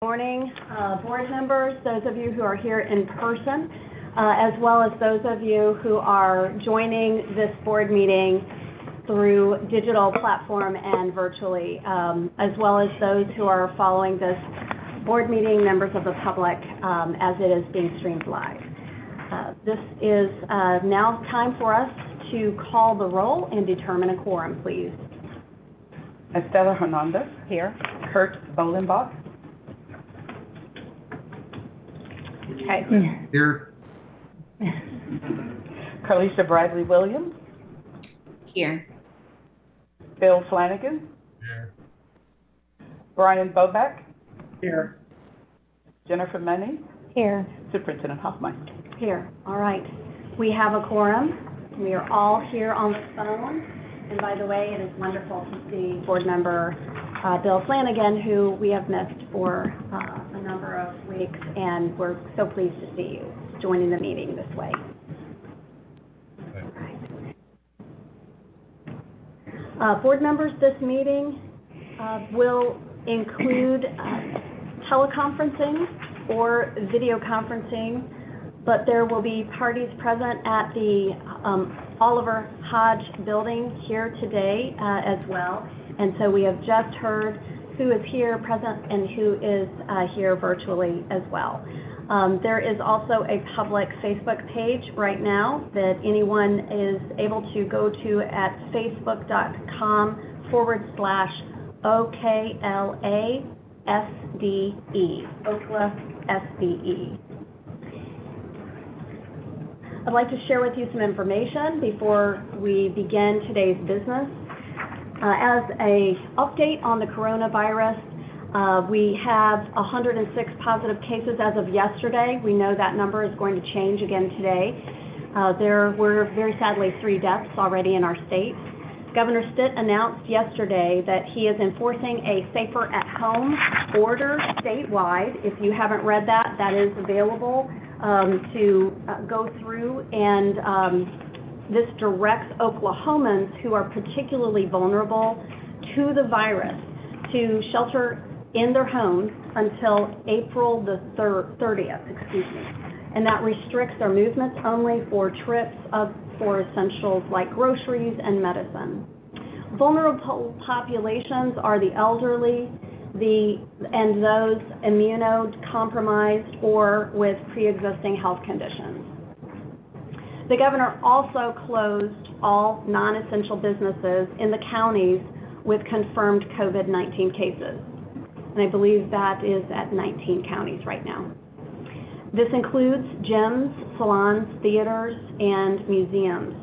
Morning, board members, those of you who are here in person, as well as those of you who are joining this board meeting through digital platform and virtually, as well as those who are following this board meeting, members of the public, as it is being streamed live. This is now time for us to call the roll and determine a quorum, please. Estela Hernandez. Here. Kurt Bolenbach. Okay. Here. Carlisha Bradley Williams. Here. Bill Flanagan. Here. Brian Boback. Here. Jennifer Menny. Here. Superintendent Hoffman. Here. All right. We have a quorum. We are all here on the phone. And by the way, it is wonderful to see board member Bill Flanagan, who we have missed for a number of weeks, and we're so pleased to see you joining the meeting this way. Board members, this meeting will include teleconferencing or video conferencing, but there will be parties present at the Oliver Hodge building here today as well. And so we have just heard who is here present and who is here virtually as well. There is also a public Facebook page right now that anyone is able to go to at facebook.com/OKLASDE, Okla SDE. I'd like to share with you some information before we begin today's business. As an update on the coronavirus, we have 106 positive cases as of yesterday. We know that number is going to change again today. There were, very sadly, 3 deaths already in our state. Governor Stitt announced yesterday that he is enforcing a safer at home order statewide. If you haven't read that, that is available to go through, and this directs Oklahomans who are particularly vulnerable to the virus to shelter in their homes until April the 30th, and that restricts their movements only for trips for essentials like groceries and medicine. Vulnerable populations are the elderly, and those immunocompromised or with pre-existing health conditions. The governor also closed all non-essential businesses in the counties with confirmed COVID-19 cases. And I believe that is at 19 counties right now. This includes gyms, salons, theaters, and museums.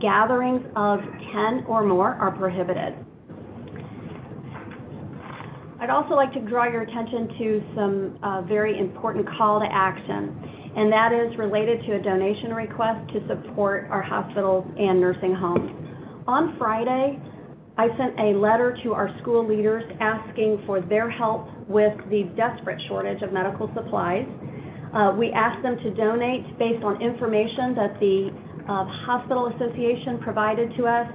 Gatherings of 10 or more are prohibited. I'd also like to draw your attention to some very important call to action, and that is related to a donation request to support our hospitals and nursing homes. On Friday, I sent a letter to our school leaders asking for their help with the desperate shortage of medical supplies. We asked them to donate based on information that the Hospital Association provided to us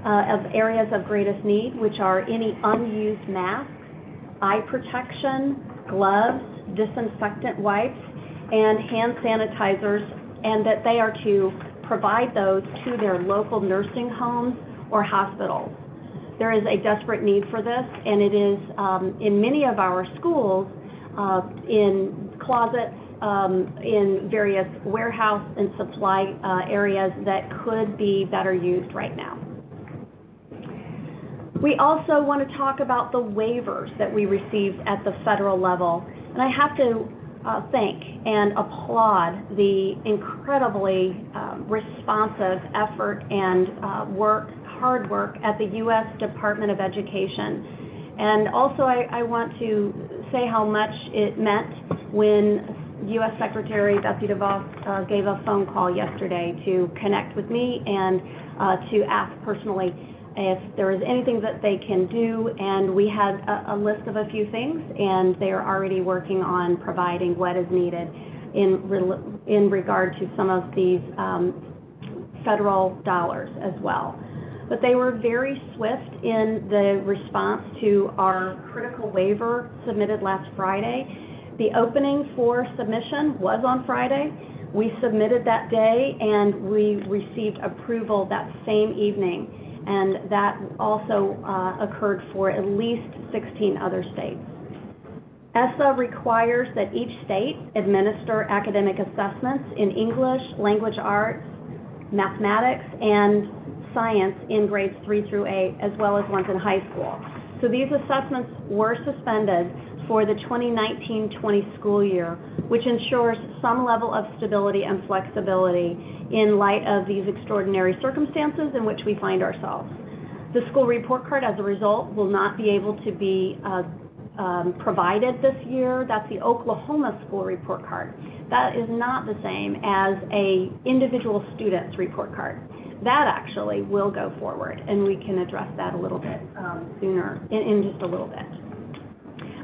of areas of greatest need, which are any unused masks, eye protection, gloves, disinfectant wipes, and hand sanitizers, and that they are to provide those to their local nursing homes or hospitals. There is a desperate need for this, and it is in many of our schools, in closets, in various warehouse and supply areas that could be better used right now. We also want to talk about the waivers that we received at the federal level, and I have to thank and applaud the incredibly responsive effort and hard work at the U.S. Department of Education. And also I want to say how much it meant when U.S. Secretary Betsy DeVos gave a phone call yesterday to connect with me and to ask personally if there is anything that they can do, and we had a list of a few things, and they are already working on providing what is needed in regard to some of these federal dollars as well. But they were very swift in the response to our critical waiver submitted last Friday, The opening for submission was on Friday. We submitted that day, and we received approval that same evening, and that also occurred for at least 16 other states. Essa requires that each state administer academic assessments in English, language arts, mathematics, and science in grades 3 through 8, as well as ones in high school. So these assessments were suspended for the 2019-20 school year, which ensures some level of stability and flexibility in light of these extraordinary circumstances in which we find ourselves. The school report card, as a result, will not be able to be provided this year. That's the Oklahoma school report card. That is not the same as a individual student's report card. That actually will go forward, and we can address that a little bit sooner, in just a little bit.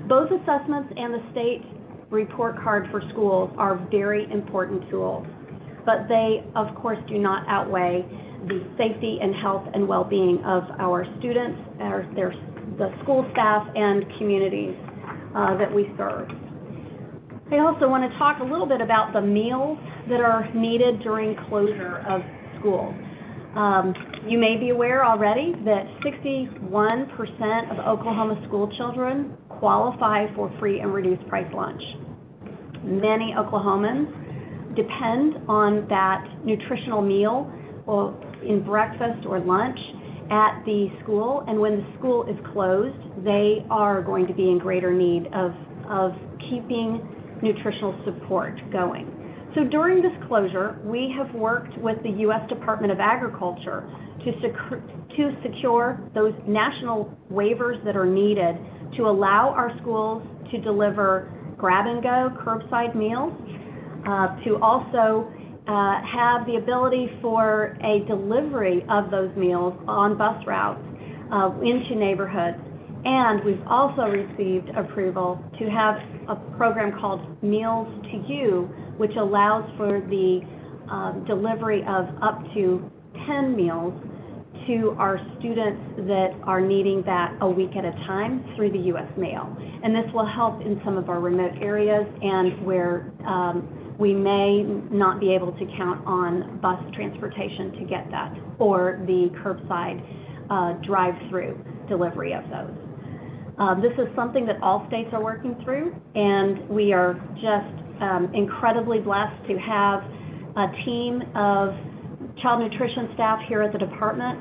Both assessments and the state report card for schools are very important tools, but they, of course, do not outweigh the safety and health and well-being of our students, the school staff, and communities that we serve. I also want to talk a little bit about the meals that are needed during closure of schools. You may be aware already that 61% of Oklahoma school children qualify for free and reduced price lunch. Many Oklahomans depend on that nutritional meal or in breakfast or lunch at the school, and when the school is closed, they are going to be in greater need of keeping nutritional support going. So during this closure, we have worked with the U.S. Department of Agriculture to secure those national waivers that are needed to allow our schools to deliver grab-and-go curbside meals, to also have the ability for a delivery of those meals on bus routes into neighborhoods. And we've also received approval to have a program called Meals to You, which allows for the delivery of up to 10 meals to our students that are needing that a week at a time through the U.S. mail. And this will help in some of our remote areas and where we may not be able to count on bus transportation to get that, or the curbside drive-through delivery of those. This is something that all states are working through, and we are just incredibly blessed to have a team of child nutrition staff here at the department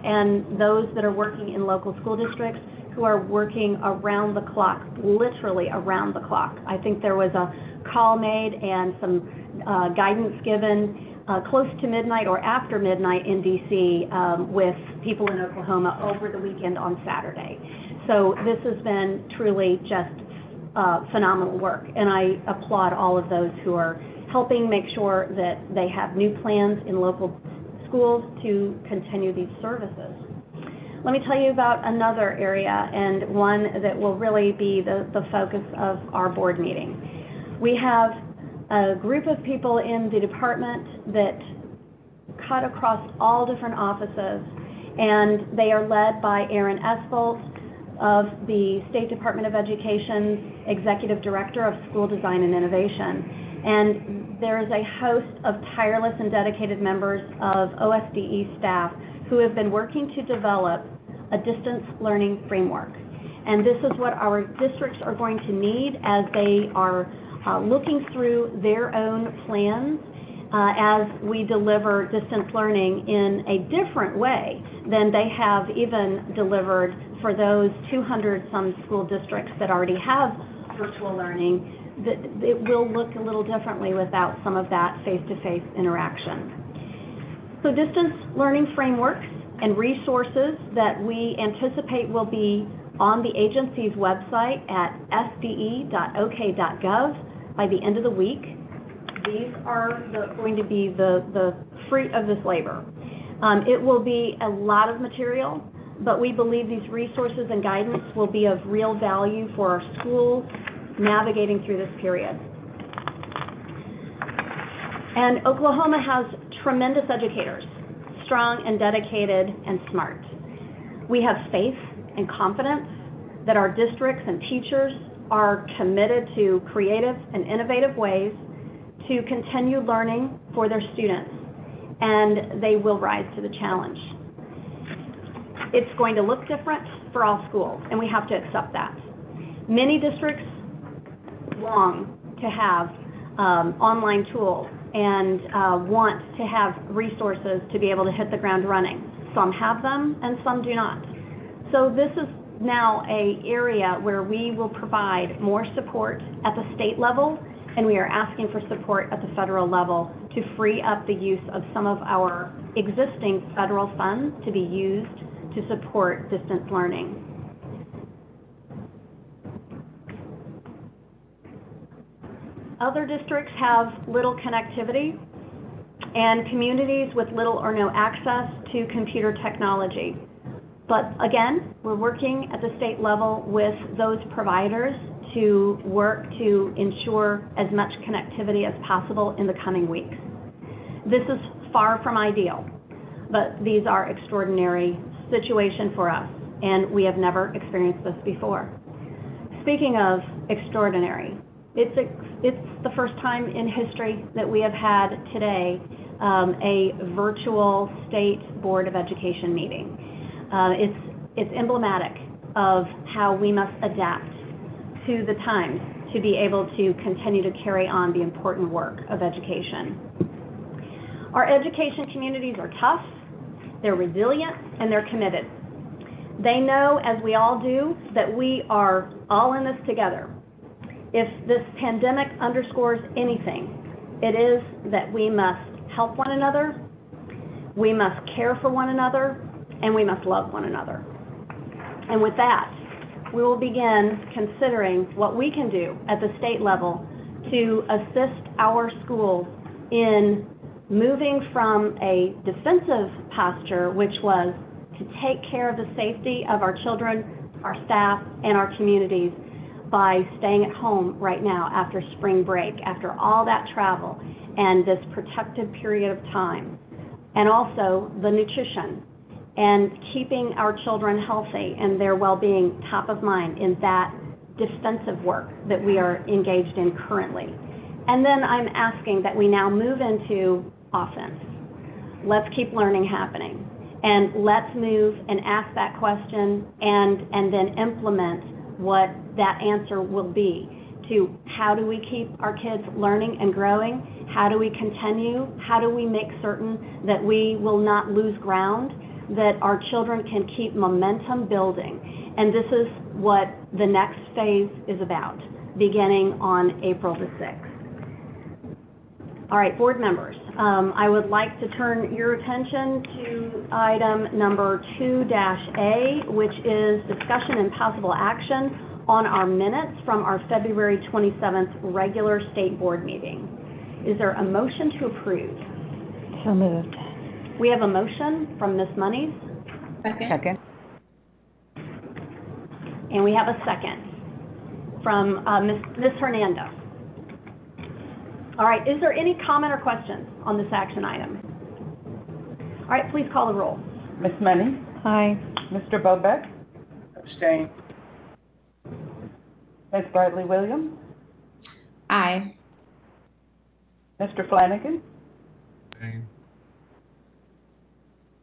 and those that are working in local school districts who are working around the clock, literally around the clock. I think there was a call made and some guidance given close to midnight or after midnight in D.C. With people in Oklahoma over the weekend on Saturday. So this has been truly just phenomenal work, and I applaud all of those who are helping make sure that they have new plans in local schools to continue these services. Let me tell you about another area, and one that will really be the focus of our board meeting. We have a group of people in the department that cut across all different offices, and they are led by Aaron Esfolt of the State Department of Education's Executive Director of School Design and Innovation. And there is a host of tireless and dedicated members of OSDE staff who have been working to develop a distance learning framework. And this is what our districts are going to need as they are looking through their own plans as we deliver distance learning in a different way than they have even delivered for those 200-some school districts that already have virtual learning. That it will look a little differently without some of that face-to-face interaction. So distance learning frameworks and resources that we anticipate will be on the agency's website at sde.ok.gov by the end of the week. These are going to be the fruit of this labor. It will be a lot of material, but we believe these resources and guidance will be of real value for our schools navigating through this period. And Oklahoma has tremendous educators, strong and dedicated and smart. We have faith and confidence that our districts and teachers are committed to creative and innovative ways to continue learning for their students, and they will rise to the challenge. It's going to look different for all schools, and we have to accept that. Many districts long to have online tools and want to have resources to be able to hit the ground running. Some have them and some do not. So this is now an area where we will provide more support at the state level, and we are asking for support at the federal level to free up the use of some of our existing federal funds to be used to support distance learning. Other districts have little connectivity and communities with little or no access to computer technology. But again, we're working at the state level with those providers to work to ensure as much connectivity as possible in the coming weeks. This is far from ideal, but these are extraordinary situations for us, and we have never experienced this before. Speaking of extraordinary, it's the first time in history that we have had today a virtual state Board of Education meeting. It's emblematic of how we must adapt to the times to be able to continue to carry on the important work of education. Our education communities are tough, they're resilient, and they're committed. They know, as we all do, that we are all in this together. If this pandemic underscores anything, it is that we must help one another, we must care for one another, and we must love one another. And with that, we will begin considering what we can do at the state level to assist our schools in moving from a defensive posture, which was to take care of the safety of our children, our staff, and our communities by staying at home right now after spring break, after all that travel and this protected period of time, and also the nutrition and keeping our children healthy and their well-being top of mind in that defensive work that we are engaged in currently. And then I'm asking that we now move into offense. Let's keep learning happening, and let's move and ask that question and then implement what that answer will be to how do we keep our kids learning and growing, how do we continue, how do we make certain that we will not lose ground, that our children can keep momentum building. And this is what the next phase is about, beginning on April the 6th. All right, board members, I would like to turn your attention to item number 2-A, which is discussion and possible action on our minutes from our February 27th regular state board meeting. Is there a motion to approve? So moved. We have a motion from Ms. Monies, Second. and we have a second from Ms. Hernandez. All right, is there any comment or questions on this action item? All right, please call the roll. Ms. Money, Aye. Mr. Bobeck, Abstain. Ms. Bradley Williams, Aye. Mr. Flanagan, Abstain.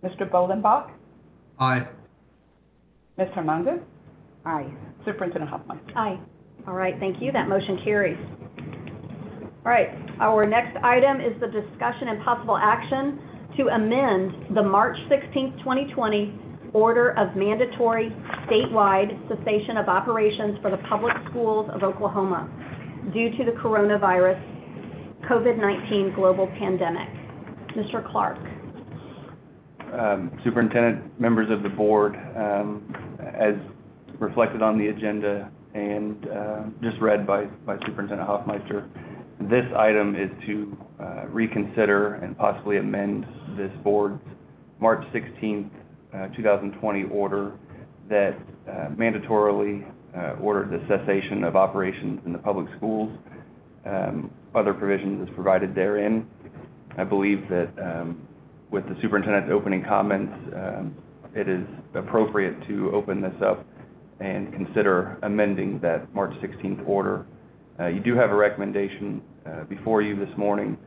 Mr. Bolenbach, Aye. Ms. Hernandez, Aye. Superintendent Hoffmeister. Aye. All right, thank you. That motion carries. All right, our next item is the discussion and possible action to amend the March 16th, 2020 Order of Mandatory Statewide Cessation of Operations for the Public Schools of Oklahoma due to the coronavirus COVID-19 global pandemic. Mr. Clark. Superintendent, members of the board, as reflected on the agenda and just read by Superintendent Hoffmeister, this item is to reconsider and possibly amend this board's March 16th, 2020 order that mandatorily ordered the cessation of operations in the public schools. Other provisions is provided therein. I believe that with the superintendent's opening comments, it is appropriate to open this up and consider amending that March 16th order. You do have a recommendation before you this morning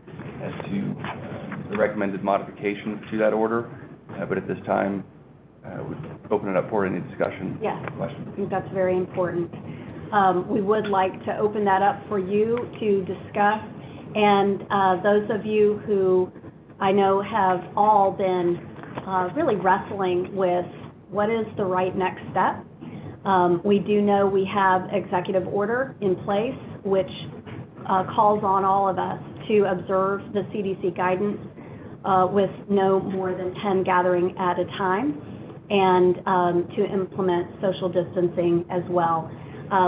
as to the recommended modifications to that order, but at this time, we'll open it up for any discussion. Yes. Questions? I think that's very important. We would like to open that up for you to discuss, and those of you who I know have all been really wrestling with what is the right next step. We do know we have executive order in place, which calls on all of us to observe the CDC guidance with no more than 10 gathering at a time, and to implement social distancing as well,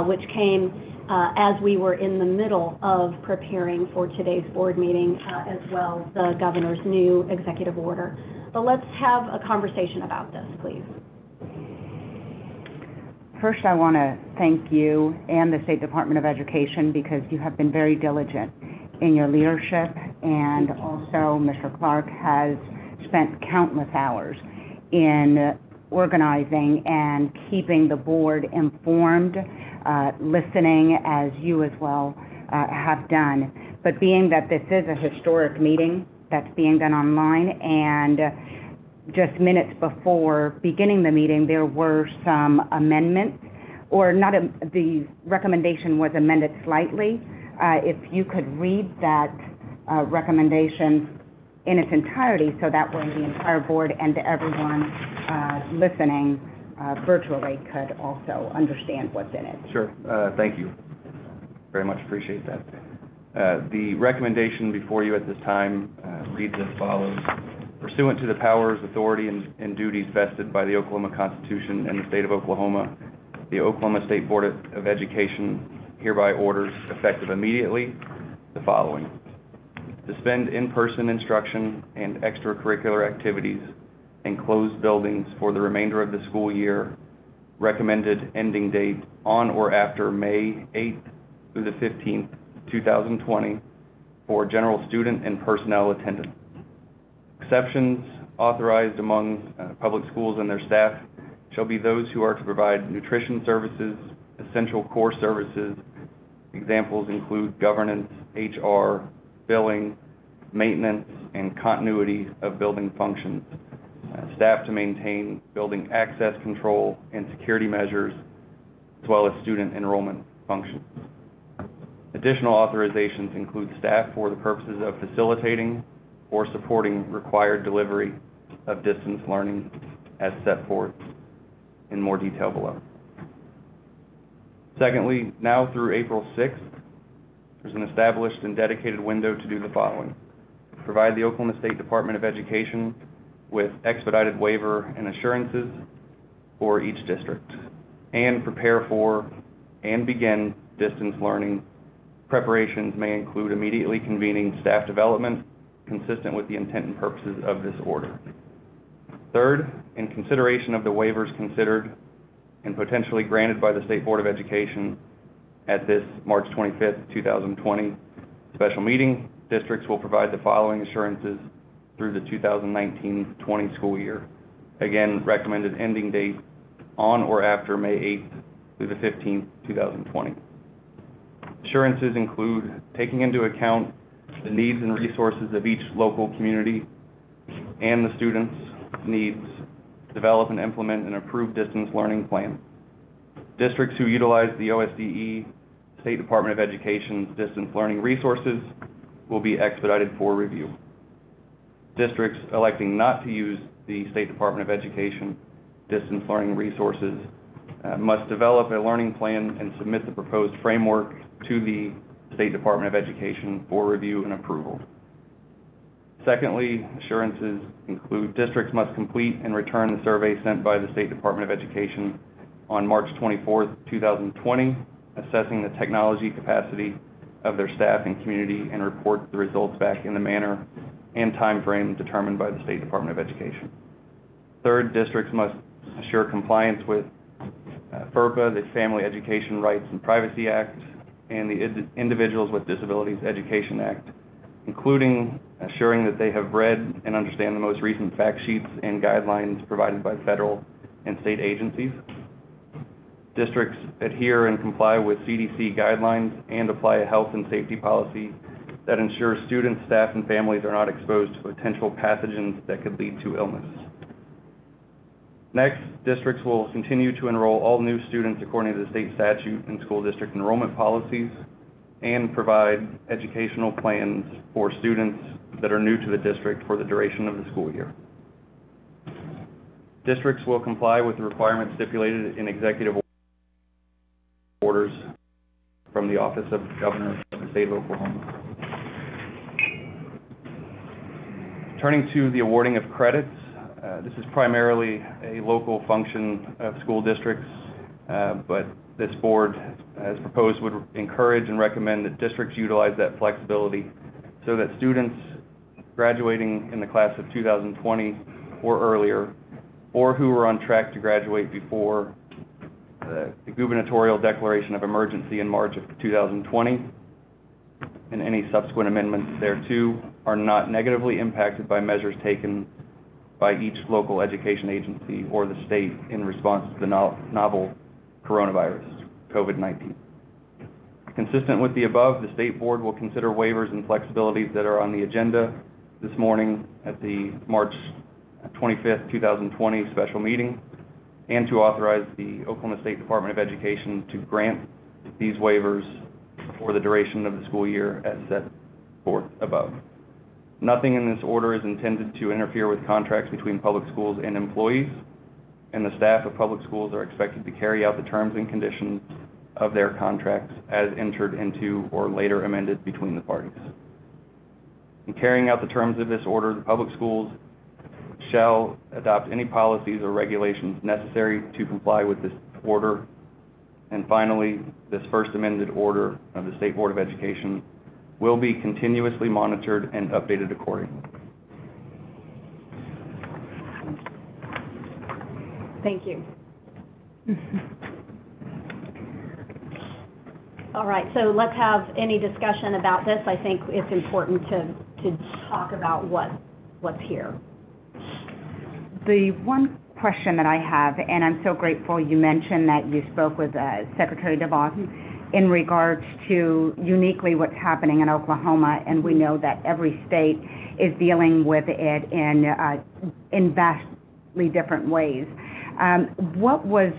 which came as we were in the middle of preparing for today's board meeting, as well, the governor's new executive order. But let's have a conversation about this, please. First, I want to thank you and the State Department of Education because you have been very diligent in your leadership, and also Mr. Clark has spent countless hours in organizing and keeping the board informed, listening as you as well have done. But being that this is a historic meeting that's being done online, and just minutes before beginning the meeting, there were some amendments, or not, the recommendation was amended slightly. If you could read that recommendation in its entirety, so that way the entire board and everyone listening virtually could also understand what's in it. Sure. Thank you. Very much appreciate that. The recommendation before you at this time reads as follows. Pursuant to the powers, authority, and duties vested by the Oklahoma Constitution and the State of Oklahoma, the Oklahoma State Board of Education hereby orders, effective immediately, the following. Suspend in-person instruction and extracurricular activities in closed buildings for the remainder of the school year, recommended ending date on or after May 8th through the 15th, 2020, for general student and personnel attendance. Exceptions authorized among public schools and their staff shall be those who are to provide nutrition services, essential core services. Examples include governance, HR, billing, maintenance, and continuity of building functions. Staff to maintain building access control and security measures, as well as student enrollment functions. Additional authorizations include staff for the purposes of facilitating or supporting required delivery of distance learning as set forth in more detail below. Secondly, now through April 6th, there's an established and dedicated window to do the following. Provide the Oklahoma State Department of Education with expedited waiver and assurances for each district, and prepare for and begin distance learning. Preparations may include immediately convening staff development consistent with the intent and purposes of this order. Third, in consideration of the waivers considered and potentially granted by the State Board of Education at this March 25th, 2020 special meeting, districts will provide the following assurances through the 2019-20 school year. Again, recommended ending date on or after May 8th through the 15th, 2020. Assurances include taking into account the needs and resources of each local community and the students' needs, develop and implement an approved distance learning plan. Districts who utilize the OSDE, State Department of Education's distance learning resources, will be expedited for review. Districts electing not to use the State Department of Education distance learning resources must develop a learning plan and submit the proposed framework to the State Department of Education for review and approval. Secondly, assurances include districts must complete and return the survey sent by the State Department of Education on March 24th, 2020, assessing the technology capacity of their staff and community, and report the results back in the manner and time frame determined by the State Department of Education. Third, districts must assure compliance with FERPA, the Family Education Rights and Privacy Act, and the Individuals with Disabilities Education Act, including assuring that they have read and understand the most recent fact sheets and guidelines provided by federal and state agencies. Districts adhere and comply with CDC guidelines and apply a health and safety policy that ensures students, staff, and families are not exposed to potential pathogens that could lead to illness. Next, districts will continue to enroll all new students according to the state statute and school district enrollment policies and provide educational plans for students that are new to the district for the duration of the school year. Districts will comply with the requirements stipulated in executive orders from the Office of Governor of the State of Oklahoma. Turning to the awarding of credits, this is primarily a local function of school districts, but this board, as proposed, would encourage and recommend that districts utilize that flexibility so that students graduating in the class of 2020 or earlier, or who were on track to graduate before the gubernatorial declaration of emergency in March of 2020 and any subsequent amendments thereto, are not negatively impacted by measures taken by each local education agency or the state in response to the novel coronavirus, COVID-19. Consistent with the above, the state board will consider waivers and flexibilities that are on the agenda this morning at the March 25th, 2020 special meeting, and to authorize the Oklahoma State Department of Education to grant these waivers for the duration of the school year as set forth above. Nothing in this order is intended to interfere with contracts between public schools and employees, and the staff of public schools are expected to carry out the terms and conditions of their contracts as entered into or later amended between the parties. In carrying out the terms of this order, the public schools shall adopt any policies or regulations necessary to comply with this order. And finally, this first amended order of the State Board of Education will be continuously monitored and updated accordingly. Thank you. All right, so let's have any discussion about this. I think it's important to talk about what's here. The one question that I have, and I'm so grateful you mentioned that you spoke with Secretary DeVos in regards to uniquely what's happening in Oklahoma, and we know that every state is dealing with it in vastly different ways. What was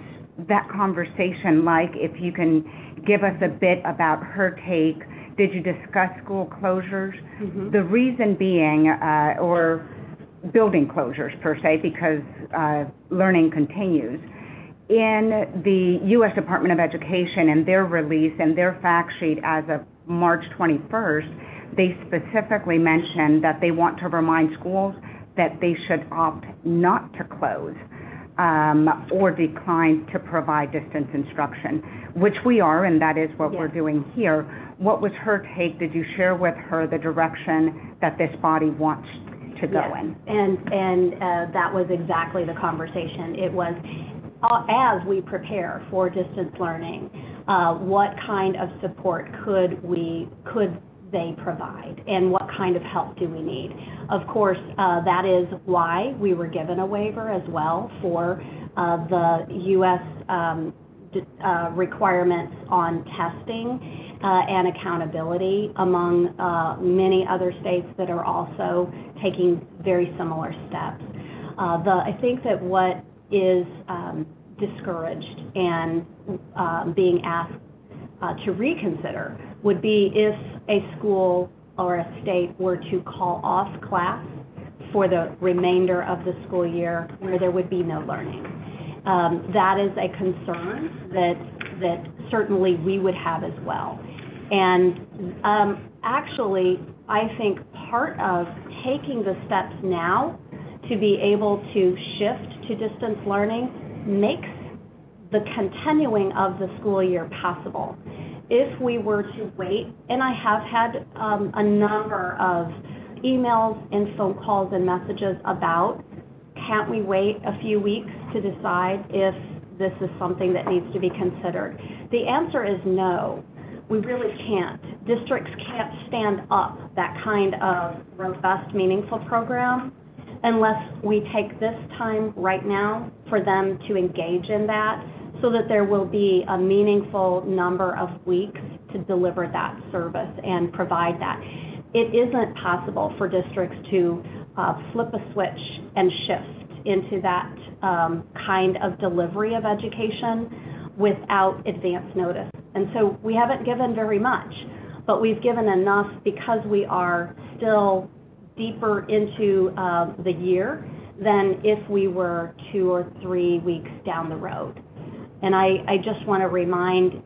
that conversation like? If you can give us a bit about her take. Did you discuss school closures? Mm-hmm. The reason being, or building closures per se, because learning continues. In the U.S. Department of Education and their release and their fact sheet as of March 21st, they specifically mentioned that they want to remind schools that they should opt not to close or decline to provide distance instruction, which we are, and that is what we're doing here. What was her take? Did you share with her the direction that this body wants to go in? And that was exactly the conversation. It was, as we prepare for distance learning, what kind of support could they provide, and what kind of help do we need? Of course, that is why we were given a waiver as well for the U.S. Requirements on testing and accountability among many other states that are also taking very similar steps. I think that what is discouraged and being asked to reconsider would be if a school or a state were to call off class for the remainder of the school year where there would be no learning. That is a concern that certainly we would have as well. And actually, I think part of taking the steps now to be able to shift to distance learning makes the continuing of the school year possible. If we were to wait, and I have had a number of emails and phone calls and messages about, can't we wait a few weeks to decide if this is something that needs to be considered? The answer is no. We really can't. Districts can't stand up that kind of robust, meaningful program unless we take this time right now for them to engage in that so that there will be a meaningful number of weeks to deliver that service and provide that. It isn't possible for districts to flip a switch and shift into that kind of delivery of education without advance notice. And so we haven't given very much, but we've given enough because we are still deeper into the year than if we were 2 or 3 weeks down the road. And I just want to remind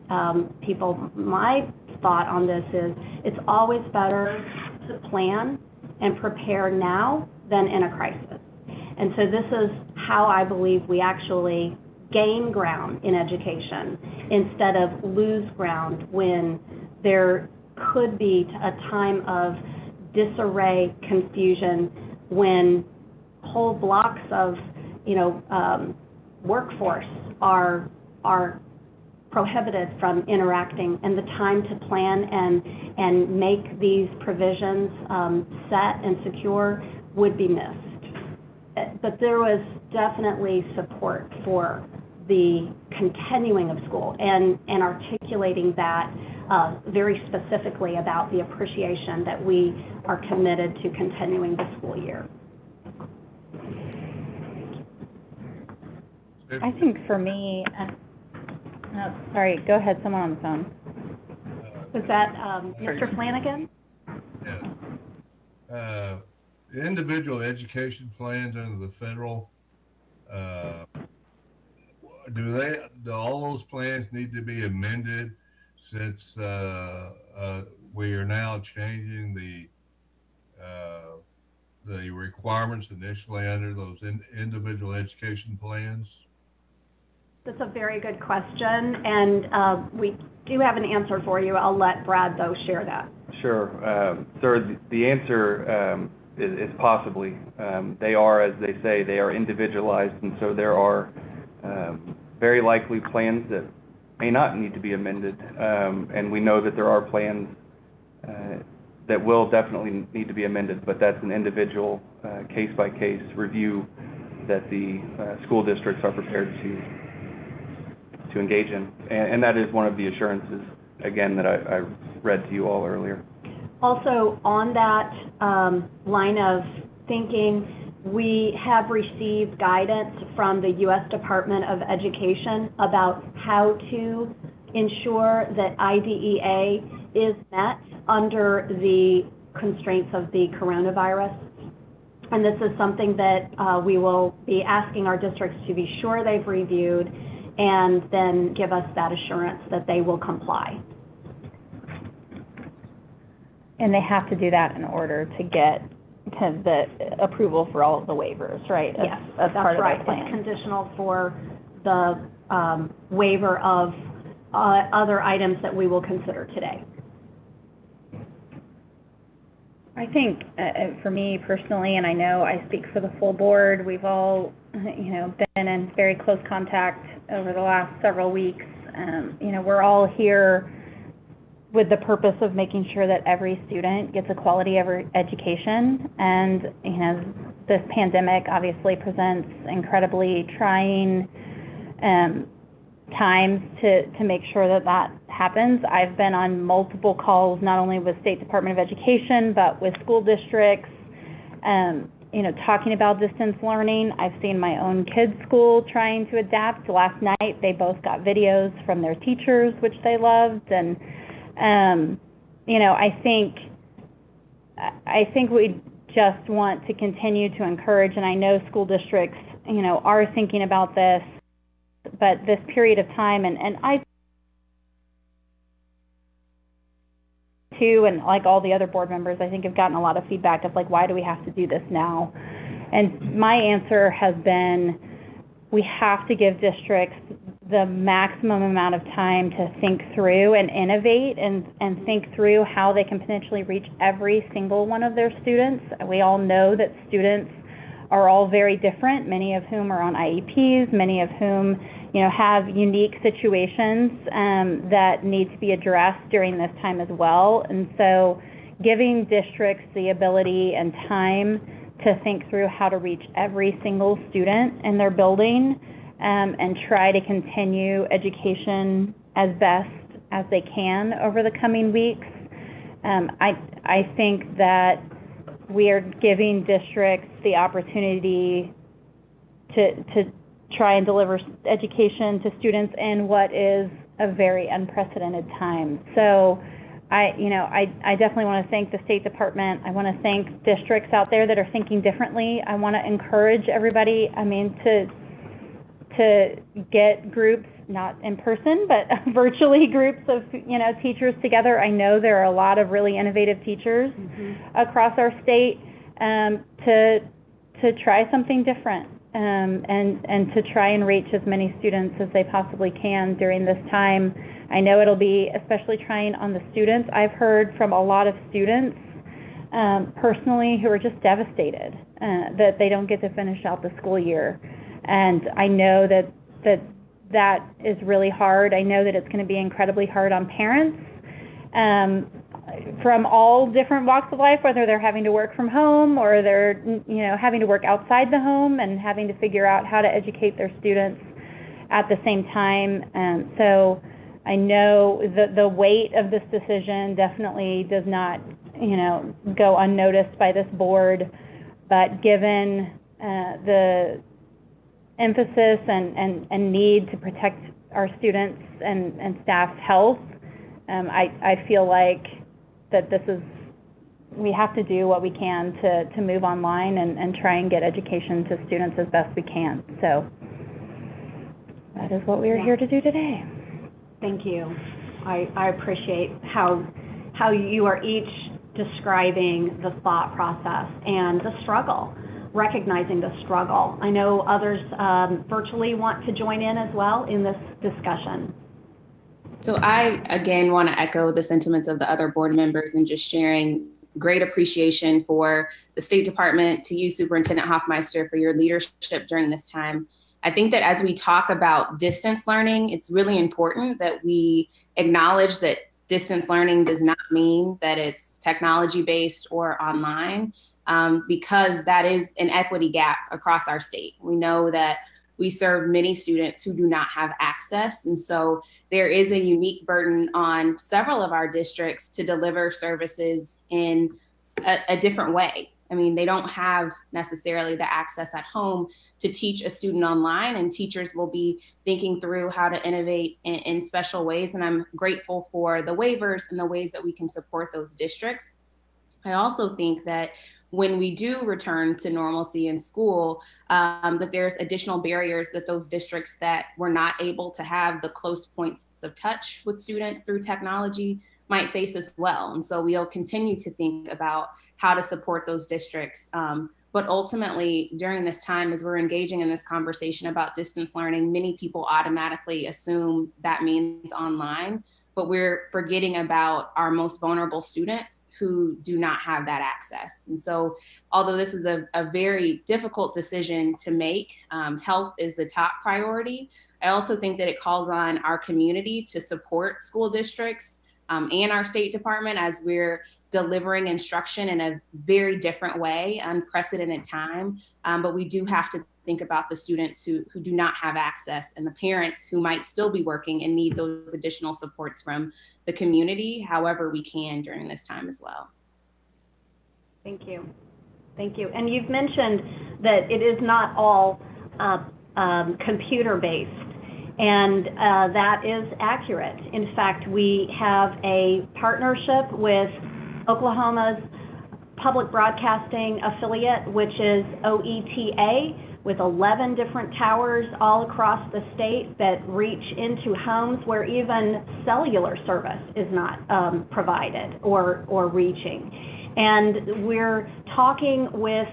people, my thought on this is it's always better to plan and prepare now than in a crisis. And so this is how I believe we actually gain ground in education instead of lose ground when there could be a time of disarray, confusion, when whole blocks of, workforce are prohibited from interacting, and the time to plan and make these provisions set and secure would be missed. But there was definitely support for the continuing of school and articulating that very specifically about the appreciation that we are committed to continuing the school year. I think for me, sorry, go ahead, someone on the phone. Was that Mr. Flanagan? Yeah. Individual education plans under the federal, do all those plans need to be amended since we are now changing the requirements initially under those individual education plans? That's a very good question, and we do have an answer for you. I'll let Brad, though, share that. Sure. Sir, the answer is possibly. They are, as they say, they are individualized, and so there are very likely plans that may not need to be amended, and we know that there are plans that will definitely need to be amended, but that's an individual case-by-case review that the school districts are prepared to engage in, and that is one of the assurances, again, that I read to you all earlier. Also, on that line of thinking, we have received guidance from the U.S. Department of Education about how to ensure that IDEA is met under the constraints of the coronavirus. And this is something that we will be asking our districts to be sure they've reviewed and then give us that assurance that they will comply. And they have to do that in order to get the approval for all of the waivers, right? Yes, that's part right. of the plan. It's conditional for the waiver of other items that we will consider today. I think for me personally, and I know I speak for the full board, we've all, been in very close contact over the last several weeks. We're all here with the purpose of making sure that every student gets a quality education. And, this pandemic obviously presents incredibly trying times to make sure that happens. I've been on multiple calls, not only with State Department of Education, but with school districts, talking about distance learning. I've seen my own kids' school trying to adapt. Last night, they both got videos from their teachers, which they loved. And, I think we just want to continue to encourage, and I know school districts, are thinking about this, but this period of time, and I too, and like all the other board members, I think have gotten a lot of feedback of like, why do we have to do this now? And my answer has been, we have to give districts the maximum amount of time to think through and innovate and think through how they can potentially reach every single one of their students. We all know that students are all very different, many of whom are on IEPs, many of whom, have unique situations that need to be addressed during this time as well. And so giving districts the ability and time to think through how to reach every single student in their building and try to continue education as best as they can over the coming weeks. I think that we are giving districts the opportunity to try and deliver education to students in what is a very unprecedented time. So I definitely want to thank the State Department. I want to thank districts out there that are thinking differently. I want to encourage everybody, to get groups, not in person, but virtually groups of, teachers together. I know there are a lot of really innovative teachers across our state to try something different and to try and reach as many students as they possibly can during this time. I know it'll be especially trying on the students. I've heard from a lot of students personally who are just devastated that they don't get to finish out the school year. And I know that is really hard. I know that it's going to be incredibly hard on parents from all different walks of life, whether they're having to work from home or they're having to work outside the home and having to figure out how to educate their students at the same time. So I know the weight of this decision definitely does not go unnoticed by this board, but given the emphasis and need to protect our students and staff's health, I feel like that we have to do what we can to move online and try and get education to students as best we can. So that is what we are here to do today. Thank you. I appreciate how you are each describing the thought process and the struggle, recognizing the struggle. I know others virtually want to join in as well in this discussion. So I, again, want to echo the sentiments of the other board members and just sharing great appreciation for the State Department, to you, Superintendent Hoffmeister, for your leadership during this time. I think that as we talk about distance learning, it's really important that we acknowledge that distance learning does not mean that it's technology-based or online, because that is an equity gap across our state. We know that we serve many students who do not have access. And so there is a unique burden on several of our districts to deliver services in a different way. I mean, they don't have necessarily the access at home to teach a student online, and teachers will be thinking through how to innovate in special ways. And I'm grateful for the waivers and the ways that we can support those districts. I also think that when we do return to normalcy in school, that there's additional barriers that those districts that were not able to have the close points of touch with students through technology might face as well. And so we'll continue to think about how to support those districts. But ultimately, during this time, as we're engaging in this conversation about distance learning, many people automatically assume that means online, but we're forgetting about our most vulnerable students who do not have that access. And so although this is a very difficult decision to make, health is the top priority. I also think that it calls on our community to support school districts and our State Department as we're delivering instruction in a very different way, unprecedented time. But we do have to think about the students who do not have access, and the parents who might still be working and need those additional supports from the community, however we can during this time as well. Thank you. Thank you. And you've mentioned that it is not all computer-based, and that is accurate. In fact, we have a partnership with Oklahoma's public broadcasting affiliate, which is OETA, with 11 different towers all across the state that reach into homes where even cellular service is not provided or reaching. And we're talking with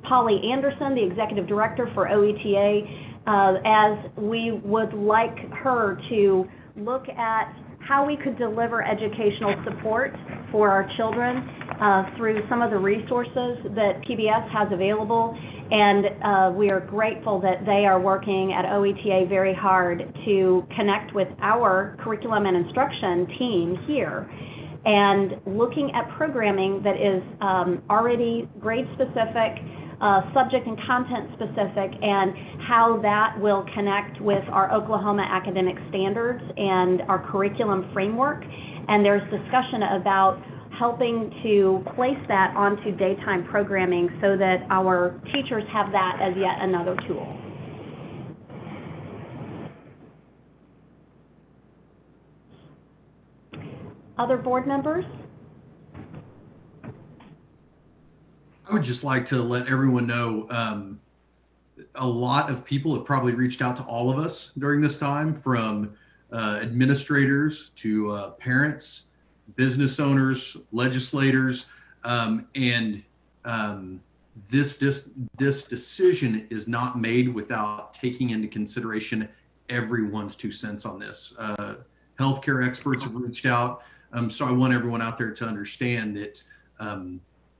Polly Anderson, the executive director for OETA, as we would like her to look at how we could deliver educational support for our children through some of the resources that PBS has available. And we are grateful that they are working at OETA very hard to connect with our curriculum and instruction team here and looking at programming that is already grade specific, subject and content specific, and how that will connect with our Oklahoma academic standards and our curriculum framework. And there's discussion about helping to place that onto daytime programming so that our teachers have that as yet another tool. Other board members? I would just like to let everyone know a lot of people have probably reached out to all of us during this time, from administrators to parents, business owners, legislators, and this decision is not made without taking into consideration everyone's 2 cents on this. Healthcare experts have reached out, so I want everyone out there to understand that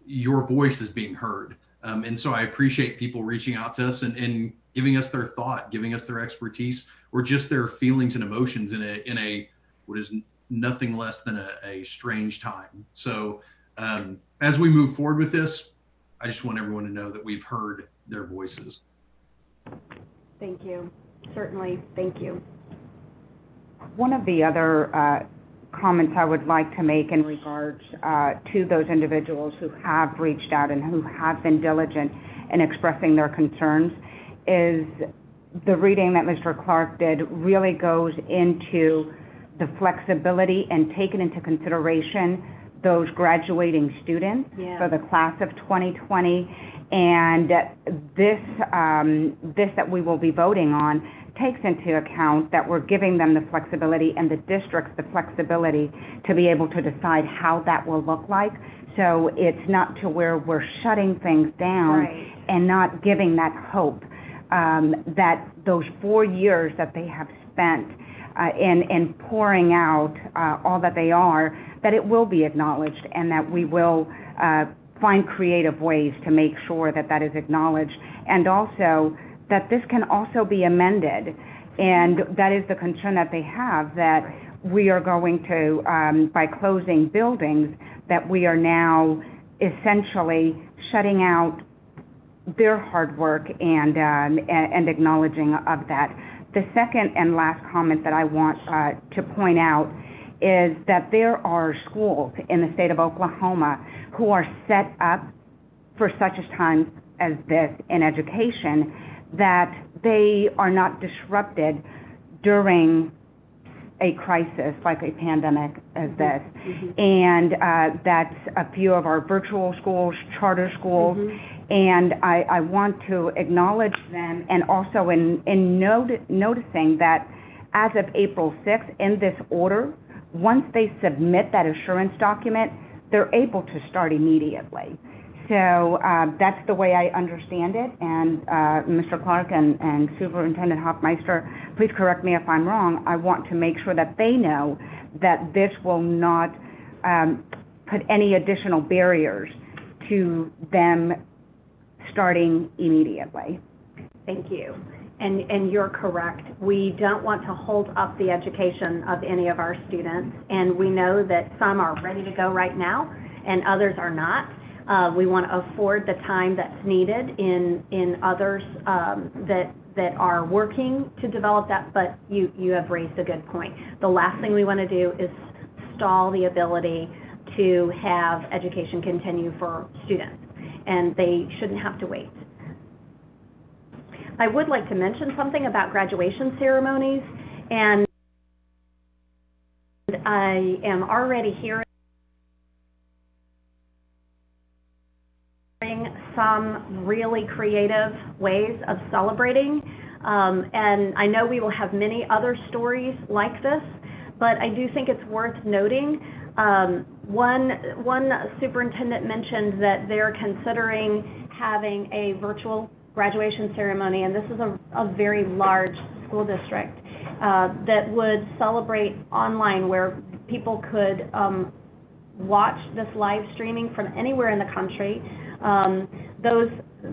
your voice is being heard. And so I appreciate people reaching out to us and giving us their thought, giving us their expertise, or just their feelings and emotions in a what is nothing less than a strange time. So as we move forward with this, I just want everyone to know that we've heard their voices. Thank you. Certainly, thank you. One of the other comments I would like to make in regards to those individuals who have reached out and who have been diligent in expressing their concerns is the reading that Mr. Clark did really goes into the flexibility and taking into consideration those graduating students for the class of 2020. And this that we will be voting on takes into account that we're giving them the flexibility and the districts the flexibility to be able to decide how that will look like. So it's not to where we're shutting things down and not giving that hope that those 4 years that they have spent in pouring out all that they are, that it will be acknowledged, and that we will find creative ways to make sure that that is acknowledged, and also that this can also be amended. And that is the concern that they have, that we are going to, by closing buildings, that we are now essentially shutting out their hard work and acknowledging of that. The second and last comment that I want to point out is that there are schools in the state of Oklahoma who are set up for such a time as this in education, that they are not disrupted during a crisis like a pandemic as this. And that's a few of our virtual schools, charter schools, and I want to acknowledge them, and also in noticing that as of April 6th, in this order, once they submit that assurance document, they're able to start immediately. So that's the way I understand it. And Mr. Clark and Superintendent Hofmeister, please correct me if I'm wrong. I want to make sure that they know that this will not put any additional barriers to them starting immediately. Thank you. And you're correct. We don't want to hold up the education of any of our students. And we know that some are ready to go right now and others are not. We want to afford the time that's needed in others that are working to develop that, but you have raised a good point. The last thing we want to do is stall the ability to have education continue for students, and they shouldn't have to wait. I would like to mention something about graduation ceremonies, and I am already hearing some really creative ways of celebrating, and I know we will have many other stories like this, but I do think it's worth noting. One superintendent mentioned that they're considering having a virtual graduation ceremony, and this is a very large school district that would celebrate online, where people could watch this live streaming from anywhere in the country. those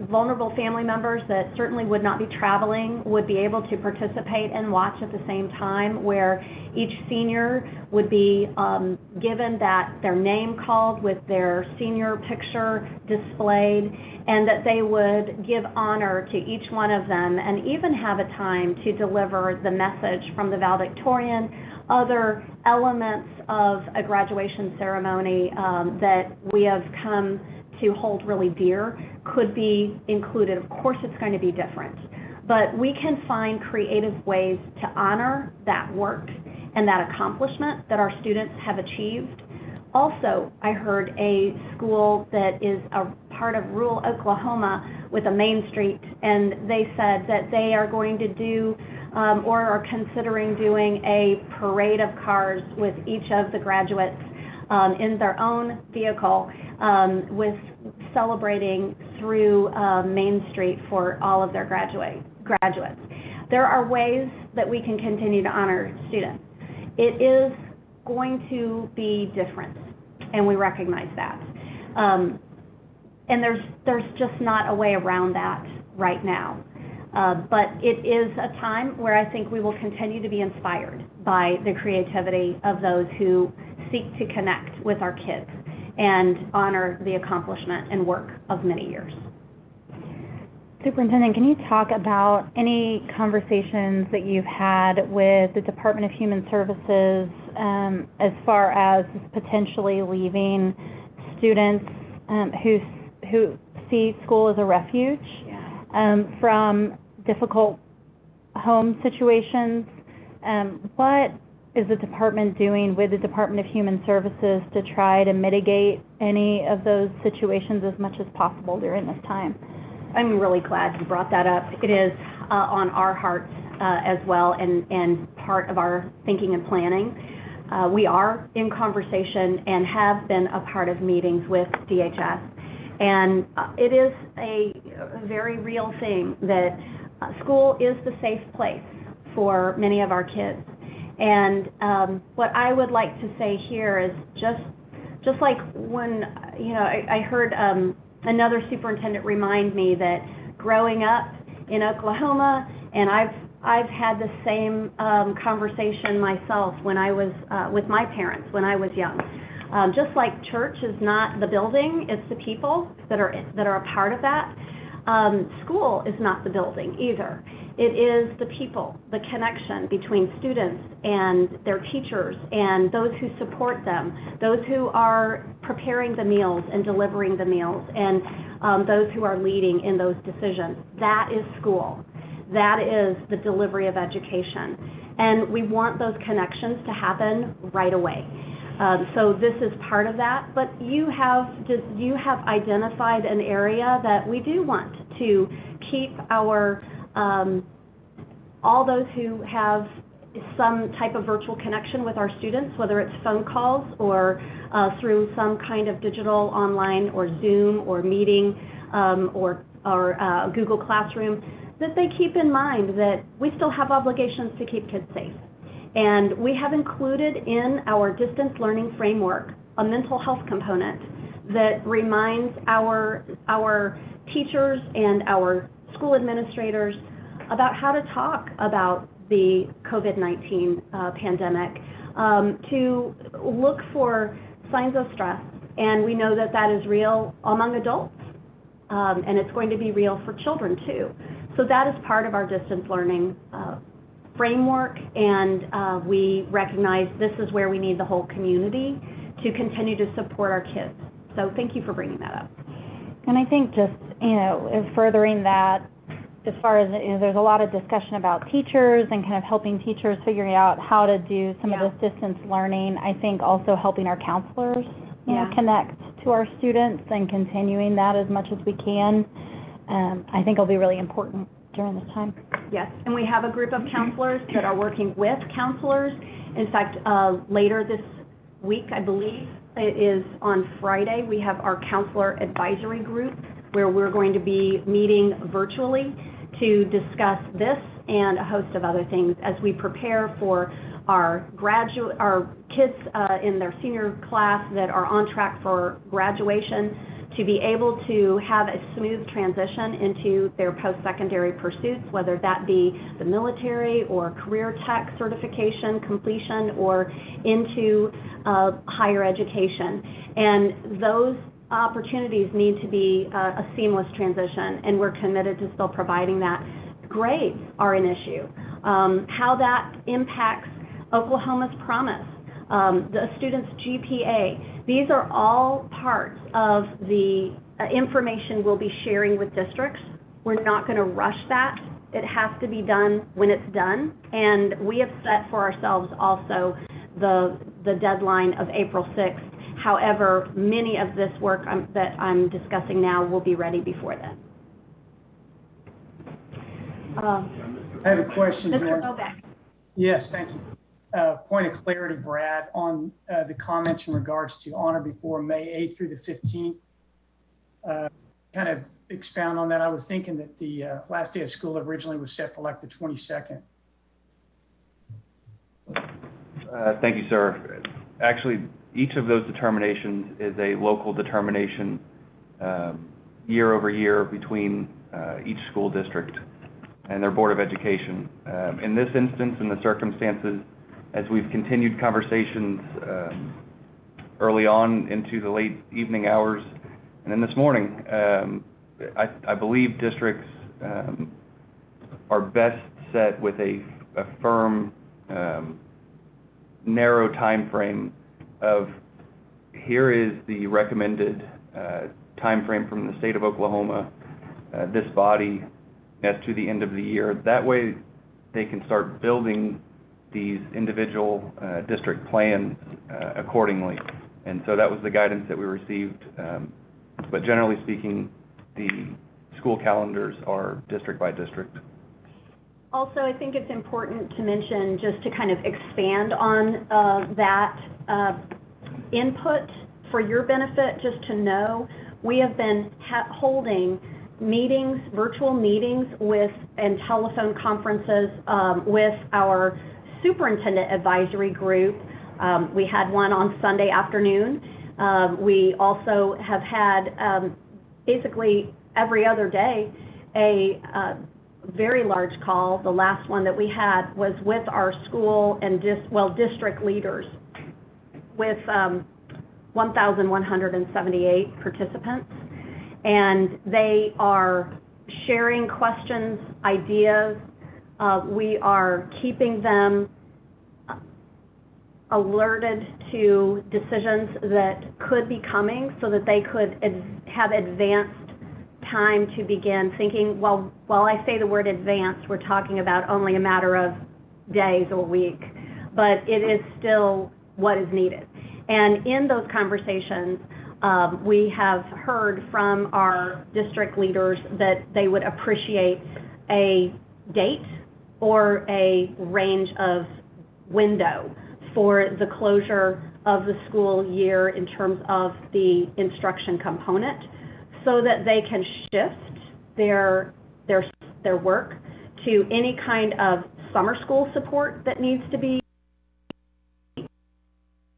vulnerable family members that certainly would not be traveling would be able to participate and watch at the same time, where each senior would be given their name called with their senior picture displayed, and that they would give honor to each one of them and even have a time to deliver the message from the valedictorian, other elements of a graduation ceremony that we have come to hold really dear could be included. Of course, it's going to be different, but we can find creative ways to honor that work and that accomplishment that our students have achieved. Also, I heard a school that is a part of rural Oklahoma with a main street, and they said that they are going to do or are considering doing a parade of cars with each of the graduates in their own vehicle, with celebrating through Main Street for all of their graduates. There are ways that we can continue to honor students. It is going to be different, and we recognize that. And there's just not a way around that right now. But it is a time where I think we will continue to be inspired by the creativity of those who seek to connect with our kids and honor the accomplishment and work of many years. Superintendent, can you talk about any conversations that you've had with the Department of Human Services as far as potentially leaving students who see school as a refuge from difficult home situations? What is the department doing with the Department of Human Services to try to mitigate any of those situations as much as possible during this time? I'm really glad you brought that up. It is on our hearts as well, and part of our thinking and planning. We are in conversation and have been a part of meetings with DHS. And it is a very real thing that school is the safe place for many of our kids. And what I would like to say here is just like when, I heard another superintendent remind me that growing up in Oklahoma, and I've had the same conversation myself when I was with my parents when I was young. Just like church is not the building, it's the people that are a part of that. School is not the building either. It is the people, the connection between students and their teachers and those who support them, those who are preparing the meals and delivering the meals, and those who are leading in those decisions. That is school. That is the delivery of education. And we want those connections to happen right away. So this is part of that, but you have identified an area that we do want to keep our all those who have some type of virtual connection with our students, whether it's phone calls or through some kind of digital online or Zoom or meeting or Google Classroom, that they keep in mind that we still have obligations to keep kids safe. And we have included in our distance learning framework a mental health component that reminds our teachers and our school administrators about how to talk about the COVID-19 pandemic, to look for signs of stress. And we know that that is real among adults, and it's going to be real for children too. So that is part of our distance learning framework, and we recognize this is where we need the whole community to continue to support our kids. So thank you for bringing that up. And I think just, furthering that, as far as, there's a lot of discussion about teachers and kind of helping teachers figuring out how to do some of this distance learning. I think also helping our counselors, connect to our students and continuing that as much as we can, I think will be really important during this time. Yes, and we have a group of counselors that are working with counselors. In fact, later this week, I believe, it is on Friday, we have our counselor advisory group where we're going to be meeting virtually to discuss this and a host of other things as we prepare for our kids in their senior class that are on track for graduation to be able to have a smooth transition into their post-secondary pursuits, whether that be the military or career tech certification completion or into higher education. And those opportunities need to be a seamless transition, and we're committed to still providing that. Grades are an issue. How that impacts Oklahoma's promise, the student's GPA. These are all parts of the information we'll be sharing with districts. We're not going to rush that. It has to be done when it's done. And we have set for ourselves also the deadline of April 6th. However, many of this work that I'm discussing now will be ready before then. I have a question, Mr. George. Bobek. Yes, thank you. Point of clarity, Brad, on the comments in regards to honor before May 8th through the 15th. Kind of expound on that. I was thinking that the last day of school originally was set for like the 22nd. Thank you, sir. Actually, each of those determinations is a local determination year over year between each school district and their Board of Education. In this instance, in the circumstances, as we've continued conversations early on into the late evening hours, and then this morning, I believe districts are best set with a firm, narrow time frame of here is the recommended time frame from the state of Oklahoma, this body, as to the end of the year. That way they can start building these individual district plans accordingly. And so that was the guidance that we received. But generally speaking, the school calendars are district by district. Also, I think it's important to mention, just to kind of expand on that input for your benefit, just to know, we have been holding meetings, virtual meetings with, and telephone conferences with our superintendent advisory group. We had one on Sunday afternoon. We also have had basically every other day a very large call. The last one that we had was with our school and district leaders with 1,178 participants. And they are sharing questions, ideas. We are keeping them alerted to decisions that could be coming so that they could have advanced time to begin thinking. Well, while I say the word advanced, we're talking about only a matter of days or week, but it is still what is needed. And in those conversations, we have heard from our district leaders that they would appreciate a date or a range of window for the closure of the school year in terms of the instruction component, so that they can shift their work to any kind of summer school support that needs to be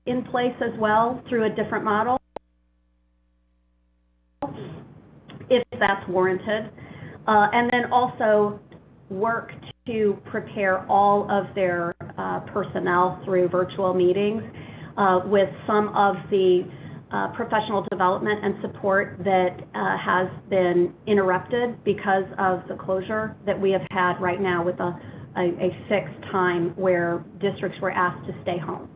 in place as well through a different model, if that's warranted, and then also work to prepare all of their personnel through virtual meetings with some of the professional development and support that has been interrupted because of the closure that we have had right now with a fixed time where districts were asked to stay home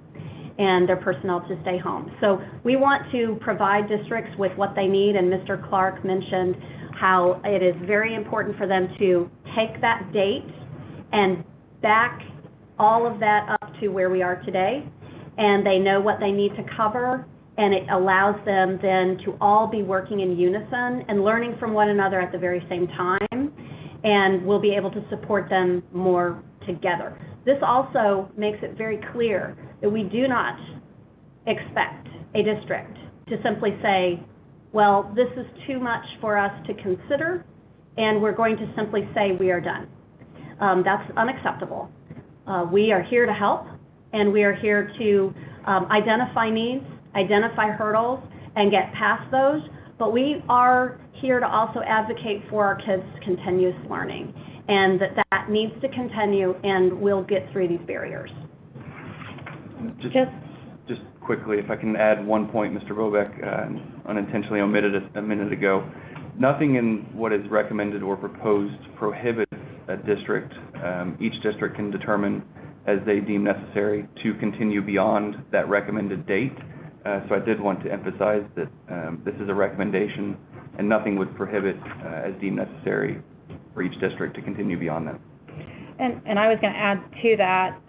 and their personnel to stay home. So we want to provide districts with what they need, and Mr. Clark mentioned how it is very important for them to take that date and back all of that up to where we are today, and they know what they need to cover, and it allows them then to all be working in unison and learning from one another at the very same time, and we'll be able to support them more together. This also makes it very clear that we do not expect a district to simply say, well, this is too much for us to consider, and we're going to simply say we are done. That's unacceptable. We are here to help, and we are here to identify needs, identify hurdles, and get past those But we are here to also advocate for our kids' continuous learning, and that needs to continue, and we'll get through these barriers. Just quickly, if I can add one point, Mr. Bobeck unintentionally omitted it a minute ago. Nothing in what is recommended or proposed prohibits a district. Each district can determine as they deem necessary to continue beyond that recommended date. So I did want to emphasize that this is a recommendation and nothing would prohibit as deemed necessary for each district to continue beyond that. And I was going to add to that,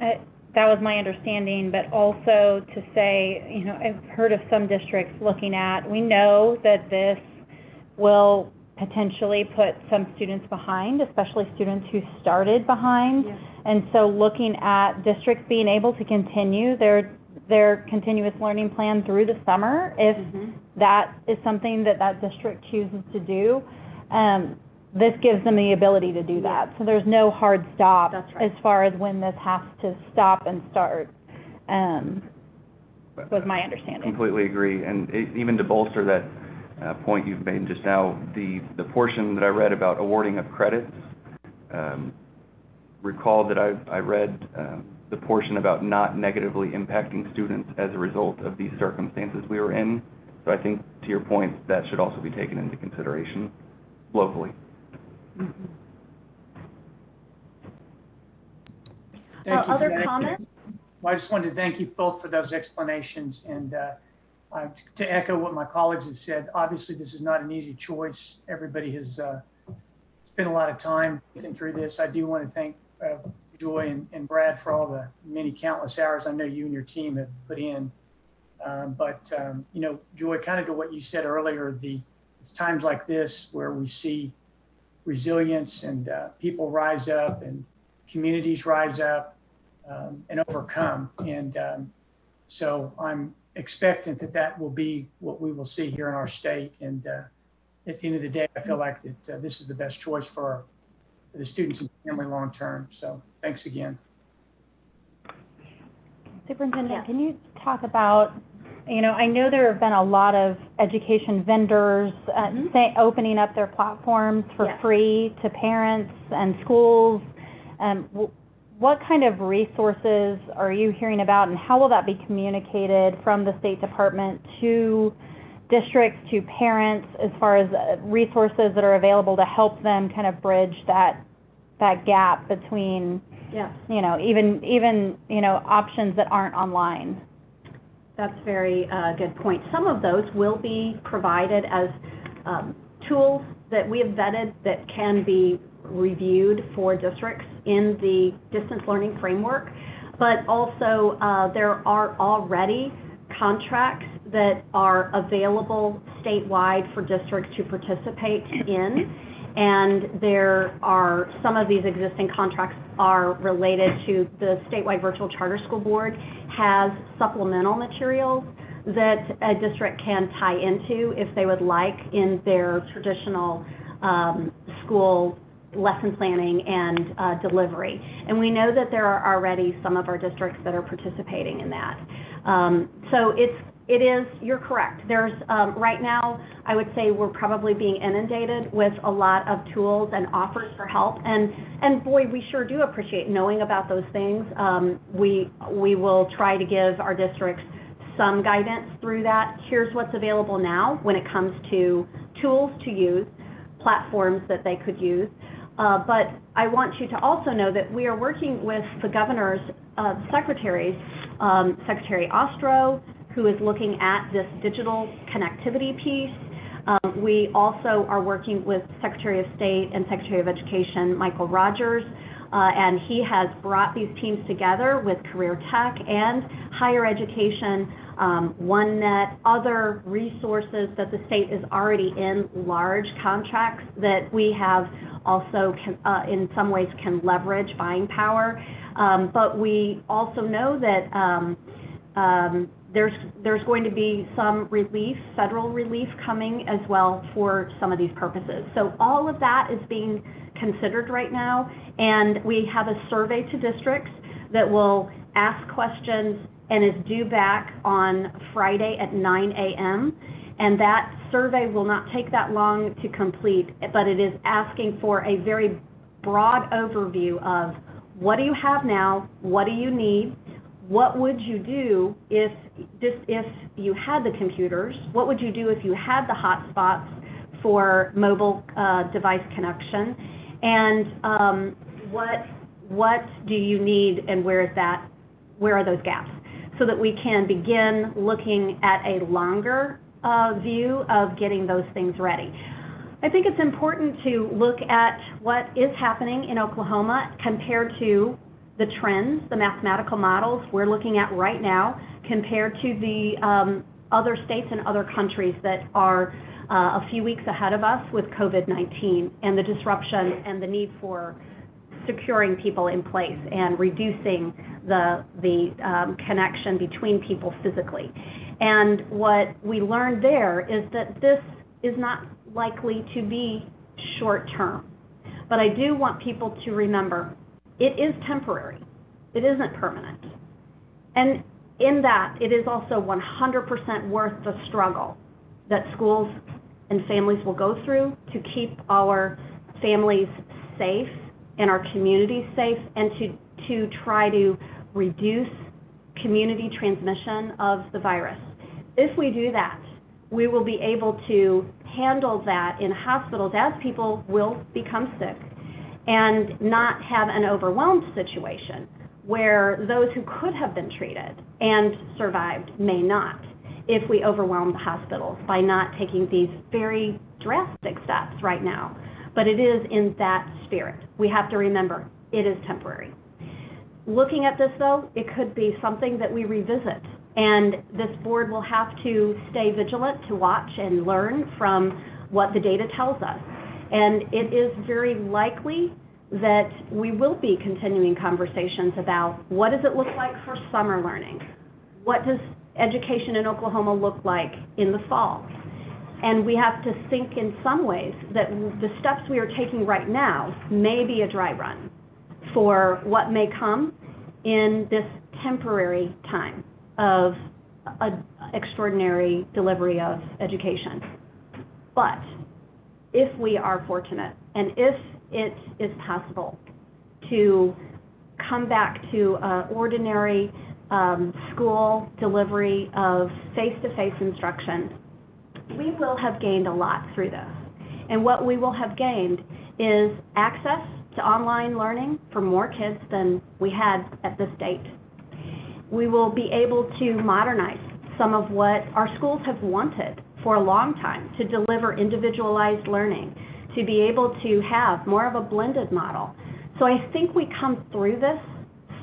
that was my understanding, but also to say, you know, I've heard of some districts looking at, we know that this will potentially put some students behind, especially students who started behind. Yes. And so looking at districts being able to continue their continuous learning plan through the summer, if that is something that district chooses to do, this gives them the ability to do that. So there's no hard stop. That's right. As far as when this has to stop and start, was my understanding. Completely agree. And even to bolster that point you've made just now, the portion that I read about awarding of credits, recall that I read the portion about not negatively impacting students as a result of these circumstances we were in. So I think, to your point, that should also be taken into consideration locally. Thank you for Other that. comments? Well, I just wanted to thank you both for those explanations, and to echo what my colleagues have said, obviously this is not an easy choice. Everybody has spent a lot of time thinking through this. I do want to thank Joy and Brad for all the many countless hours I know you and your team have put in. You know, Joy, kind of to what you said earlier, it's times like this where we see resilience and people rise up and communities rise up and overcome. And so I'm expectant that will be what we will see here in our state. And at the end of the day, I feel like that this is the best choice for the students and family long term. So thanks again. Superintendent, can you talk about, you know, I know there have been a lot of education vendors opening up their platforms for free to parents and schools. What kind of resources are you hearing about, and how will that be communicated from the State Department to districts, to parents, as far as resources that are available to help them kind of bridge that gap between, you know, even you know, options that aren't online? That's a very good point. Some of those will be provided as tools that we have vetted that can be reviewed for districts in the distance learning framework, but also there are already contracts that are available statewide for districts to participate in, and there are some of these existing contracts are related to the statewide virtual charter school board has supplemental materials that a district can tie into if they would like in their traditional school lesson planning and delivery. And we know that there are already some of our districts that are participating in that. So it is, you're correct. There's, right now, I would say we're probably being inundated with a lot of tools and offers for help. And boy, we sure do appreciate knowing about those things. We will try to give our districts some guidance through that. Here's what's available now when it comes to tools to use, platforms that they could use. But I want you to also know that we are working with the governor's secretaries, Secretary Ostro, who is looking at this digital connectivity piece. We also are working with Secretary of State and Secretary of Education, Michael Rogers, and he has brought these teams together with Career Tech and Higher Education, OneNet, other resources that the state is already in, large contracts that we have also in some ways can leverage buying power. But we also know that there's going to be some relief, federal relief coming as well for some of these purposes. So all of that is being considered right now, and we have a survey to districts that will ask questions and is due back on Friday at 9 a.m. And that survey will not take that long to complete, but it is asking for a very broad overview of what do you have now, what do you need, what would you do if you had the computers, what would you do if you had the hotspots for mobile device connection, and what do you need, and where are those gaps, so that we can begin looking at a longer view of getting those things ready. I think it's important to look at what is happening in Oklahoma compared to the trends, the mathematical models we're looking at right now, compared to the other states and other countries that are a few weeks ahead of us with COVID-19 and the disruption and the need for securing people in place and reducing the connection between people physically. And what we learned there is that this is not likely to be short term. But I do want people to remember it is temporary. It isn't permanent. And in that, it is also 100% worth the struggle that schools and families will go through to keep our families safe and our communities safe, and to try to reduce community transmission of the virus. If we do that, we will be able to handle that in hospitals as people will become sick and not have an overwhelmed situation where those who could have been treated and survived may not, if we overwhelm the hospitals by not taking these very drastic steps right now. But it is in that spirit. We have to remember it is temporary. Looking at this, though, it could be something that we revisit, and this board will have to stay vigilant to watch and learn from what the data tells us. And it is very likely that we will be continuing conversations about what does it look like for summer learning? What does education in Oklahoma look like in the fall? And we have to think in some ways that the steps we are taking right now may be a dry run for what may come in this temporary time of extraordinary delivery of education. But if we are fortunate, and if it is possible to come back to ordinary school delivery of face-to-face instruction, we will have gained a lot through this. And what we will have gained is access to online learning for more kids than we had at this date. We will be able to modernize some of what our schools have wanted for a long time, to deliver individualized learning, to be able to have more of a blended model. So I think we come through this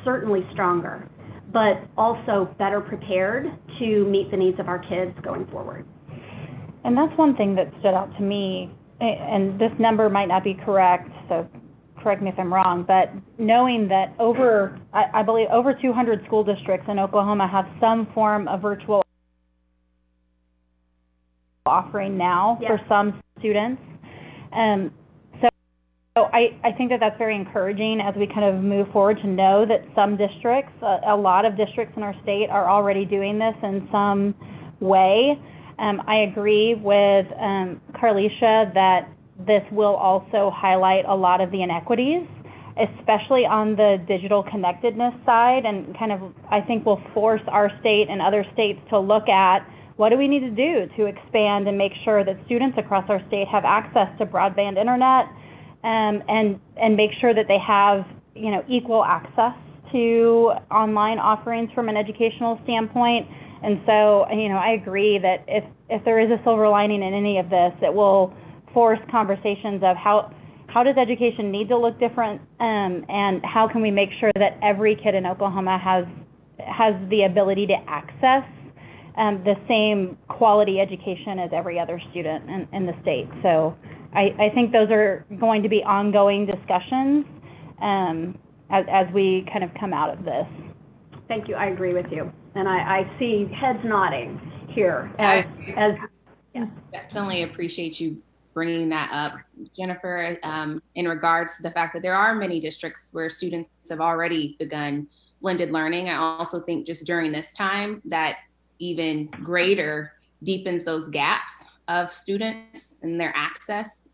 certainly stronger, but also better prepared to meet the needs of our kids going forward. And that's one thing that stood out to me, and this number might not be correct, so correct me if I'm wrong, but knowing that I believe over 200 school districts in Oklahoma have some form of virtual offering now for some students. So I think that that's very encouraging as we kind of move forward to know that some districts, a lot of districts in our state are already doing this in some way. I agree with Carlicia that this will also highlight a lot of the inequities, especially on the digital connectedness side, and kind of, I think, will force our state and other states to look at what do we need to do to expand and make sure that students across our state have access to broadband internet, and make sure that they have, equal access to online offerings from an educational standpoint. And so, I agree that if there is a silver lining in any of this, it will force conversations of how does education need to look different, and how can we make sure that every kid in Oklahoma has the ability to access the same quality education as every other student in the state. So I think those are going to be ongoing discussions as we kind of come out of this. Thank you. I agree with you. And I see heads nodding here. Definitely appreciate you bringing that up, Jennifer, in regards to the fact that there are many districts where students have already begun blended learning. I also think just during this time that even greater deepens those gaps of students and their access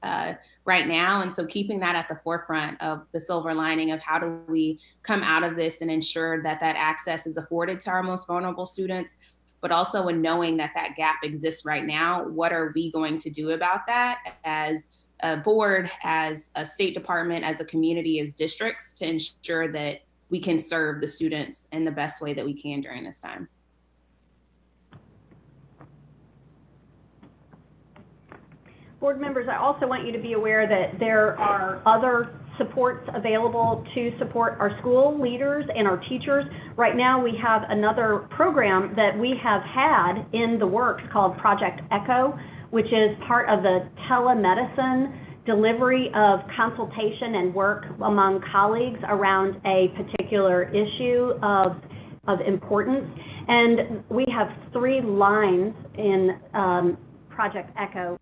right now. And so keeping that at the forefront of the silver lining of how do we come out of this and ensure that that access is afforded to our most vulnerable students, but also in knowing that that gap exists right now, what are we going to do about that as a board, as a State Department, as a community, as districts, to ensure that we can serve the students in the best way that we can during this time. Board members, I also want you to be aware that there are other supports available to support our school leaders and our teachers. Right now, we have another program that we have had in the works called Project Echo, which is part of the telemedicine delivery of consultation and work among colleagues around a particular issue of importance. And we have 3 lines in Project Echo.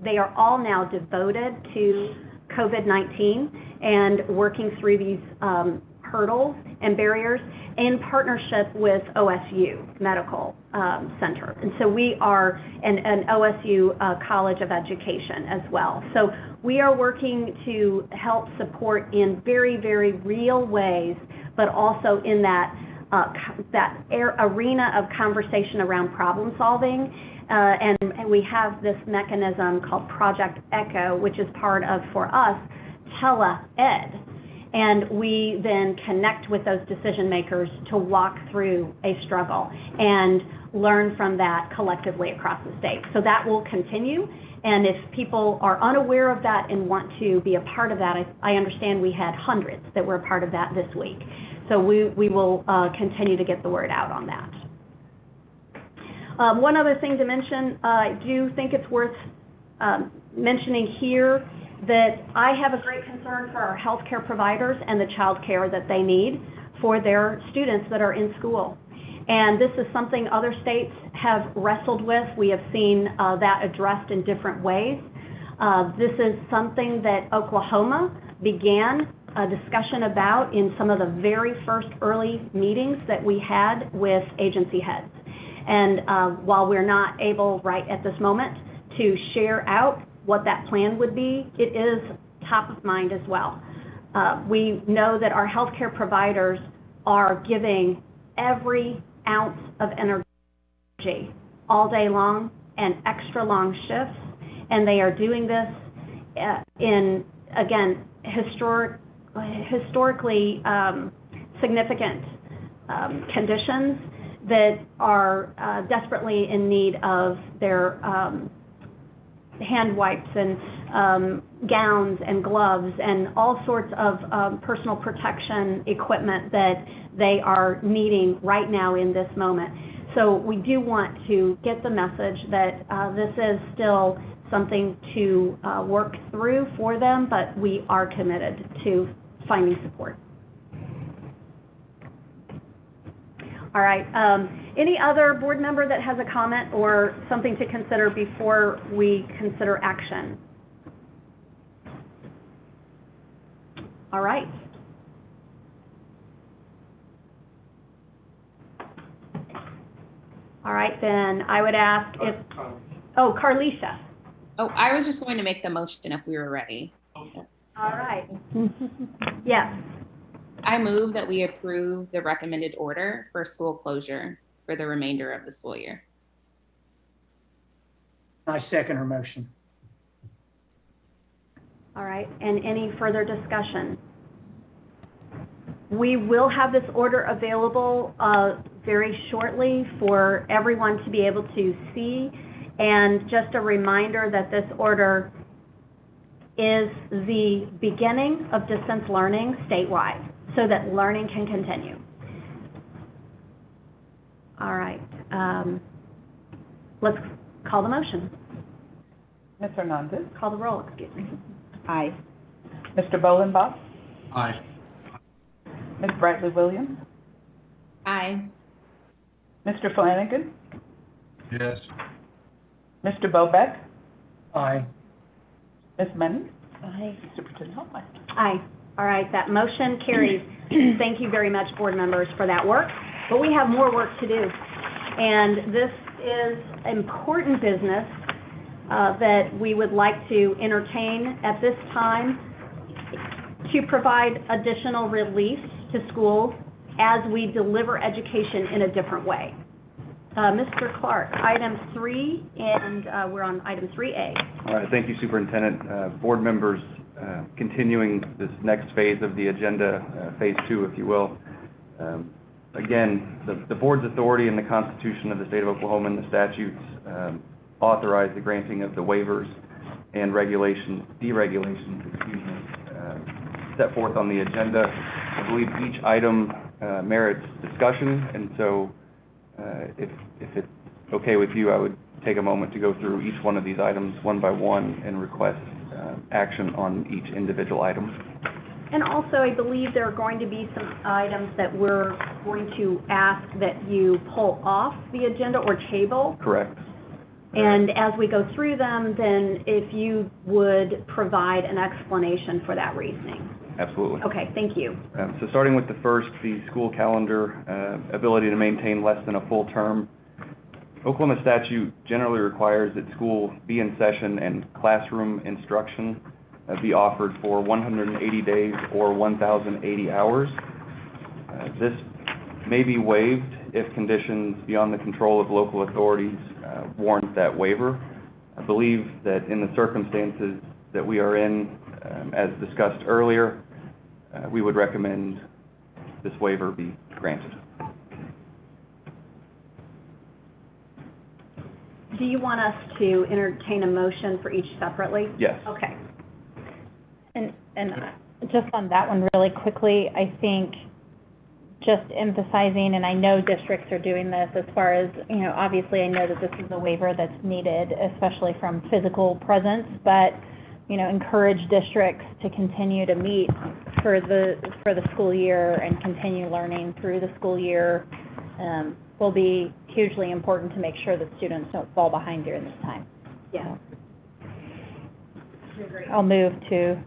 They are all now devoted to COVID-19 and working through these hurdles and barriers in partnership with OSU Medical Center. And so we are an OSU College of Education as well. So we are working to help support in very, very real ways, but also in that arena of conversation around problem solving. And we have this mechanism called Project Echo, which is part of, for us, tele-ed. And we then connect with those decision makers to walk through a struggle and learn from that collectively across the state. So that will continue. And if people are unaware of that and want to be a part of that, I understand we had hundreds that were a part of that this week. So we will continue to get the word out on that. One other thing to mention, I do think it's worth mentioning here that I have a great concern for our healthcare providers and the child care that they need for their students that are in school. And this is something other states have wrestled with. We have seen that addressed in different ways. This is something that Oklahoma began a discussion about in some of the very first early meetings that we had with agency heads. And while we're not able right at this moment to share out what that plan would be, it is top of mind as well. We know that our healthcare providers are giving every ounce of energy all day long and extra long shifts, and they are doing this in, again, historically significant conditions that are desperately in need of their hand wipes and gowns and gloves and all sorts of personal protection equipment that they are needing right now in this moment. So we do want to get the message that this is still something to work through for them, but we are committed to finding support. All right. Any other board member that has a comment or something to consider before we consider action? All right. All right, then I would ask if, oh, Carlisha. Oh, I was just going to make the motion if we were ready. All right. Yes. I move that we approve the recommended order for school closure for the remainder of the school year. I second her motion. All right, and any further discussion? We will have this order available very shortly for everyone to be able to see. And just a reminder that this order is the beginning of distance learning statewide, so that learning can continue. All right, let's call the motion. Ms. Hernandez? Call the roll, excuse me. Aye. Mr. Bolenbach? Aye. Ms. Bradley Williams? Aye. Mr. Flanagan? Yes. Mr. Bobeck? Aye. Ms. Menning? Aye. Superintendent Hoffmeister? Aye. All right, that motion carries. Thank you very much, board members, for that work. But we have more work to do. And this is important business that we would like to entertain at this time to provide additional relief to schools as we deliver education in a different way. Mr. Clark, item 3, and we're on item 3A. All right, thank you, Superintendent. Board members, continuing this next phase of the agenda, phase 2, if you will. Again, the board's authority in the Constitution of the State of Oklahoma and the statutes authorize the granting of the waivers and deregulations, set forth on the agenda. I believe each item merits discussion, and so if it's okay with you, I would take a moment to go through each one of these items one by one and request action on each individual item. And also, I believe there are going to be some items that we're going to ask that you pull off the agenda or table. Correct. And as we go through them, then if you would provide an explanation for that reasoning. Absolutely. Okay, thank you. So starting with the first, the school calendar, ability to maintain less than a full term. Oklahoma statute generally requires that school be in session and classroom instruction be offered for 180 days or 1,080 hours. This may be waived if conditions beyond the control of local authorities warrant that waiver. I believe that in the circumstances that we are in, as discussed earlier, we would recommend this waiver be granted. Do you want us to entertain a motion for each separately? Yes. Okay. And just on that one really quickly, I think just emphasizing, and I know districts are doing this as far as, obviously I know that this is a waiver that's needed, especially from physical presence, but, encourage districts to continue to meet for the school year and continue learning through the school year will be hugely important to make sure that students don't fall behind during this time. Yeah. I'll move to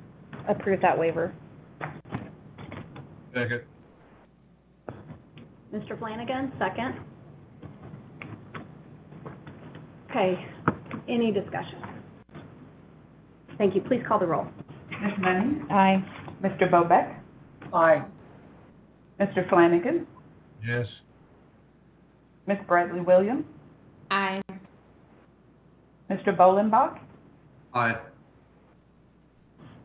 approve that waiver. Second. Mr. Flanagan, second. Okay, any discussion? Thank you. Please call the roll. Ms. Money? Aye. Mr. Bobeck? Aye. Mr. Flanagan? Yes. Ms. Bradley Williams? Aye. Mr. Bolenbach? Aye.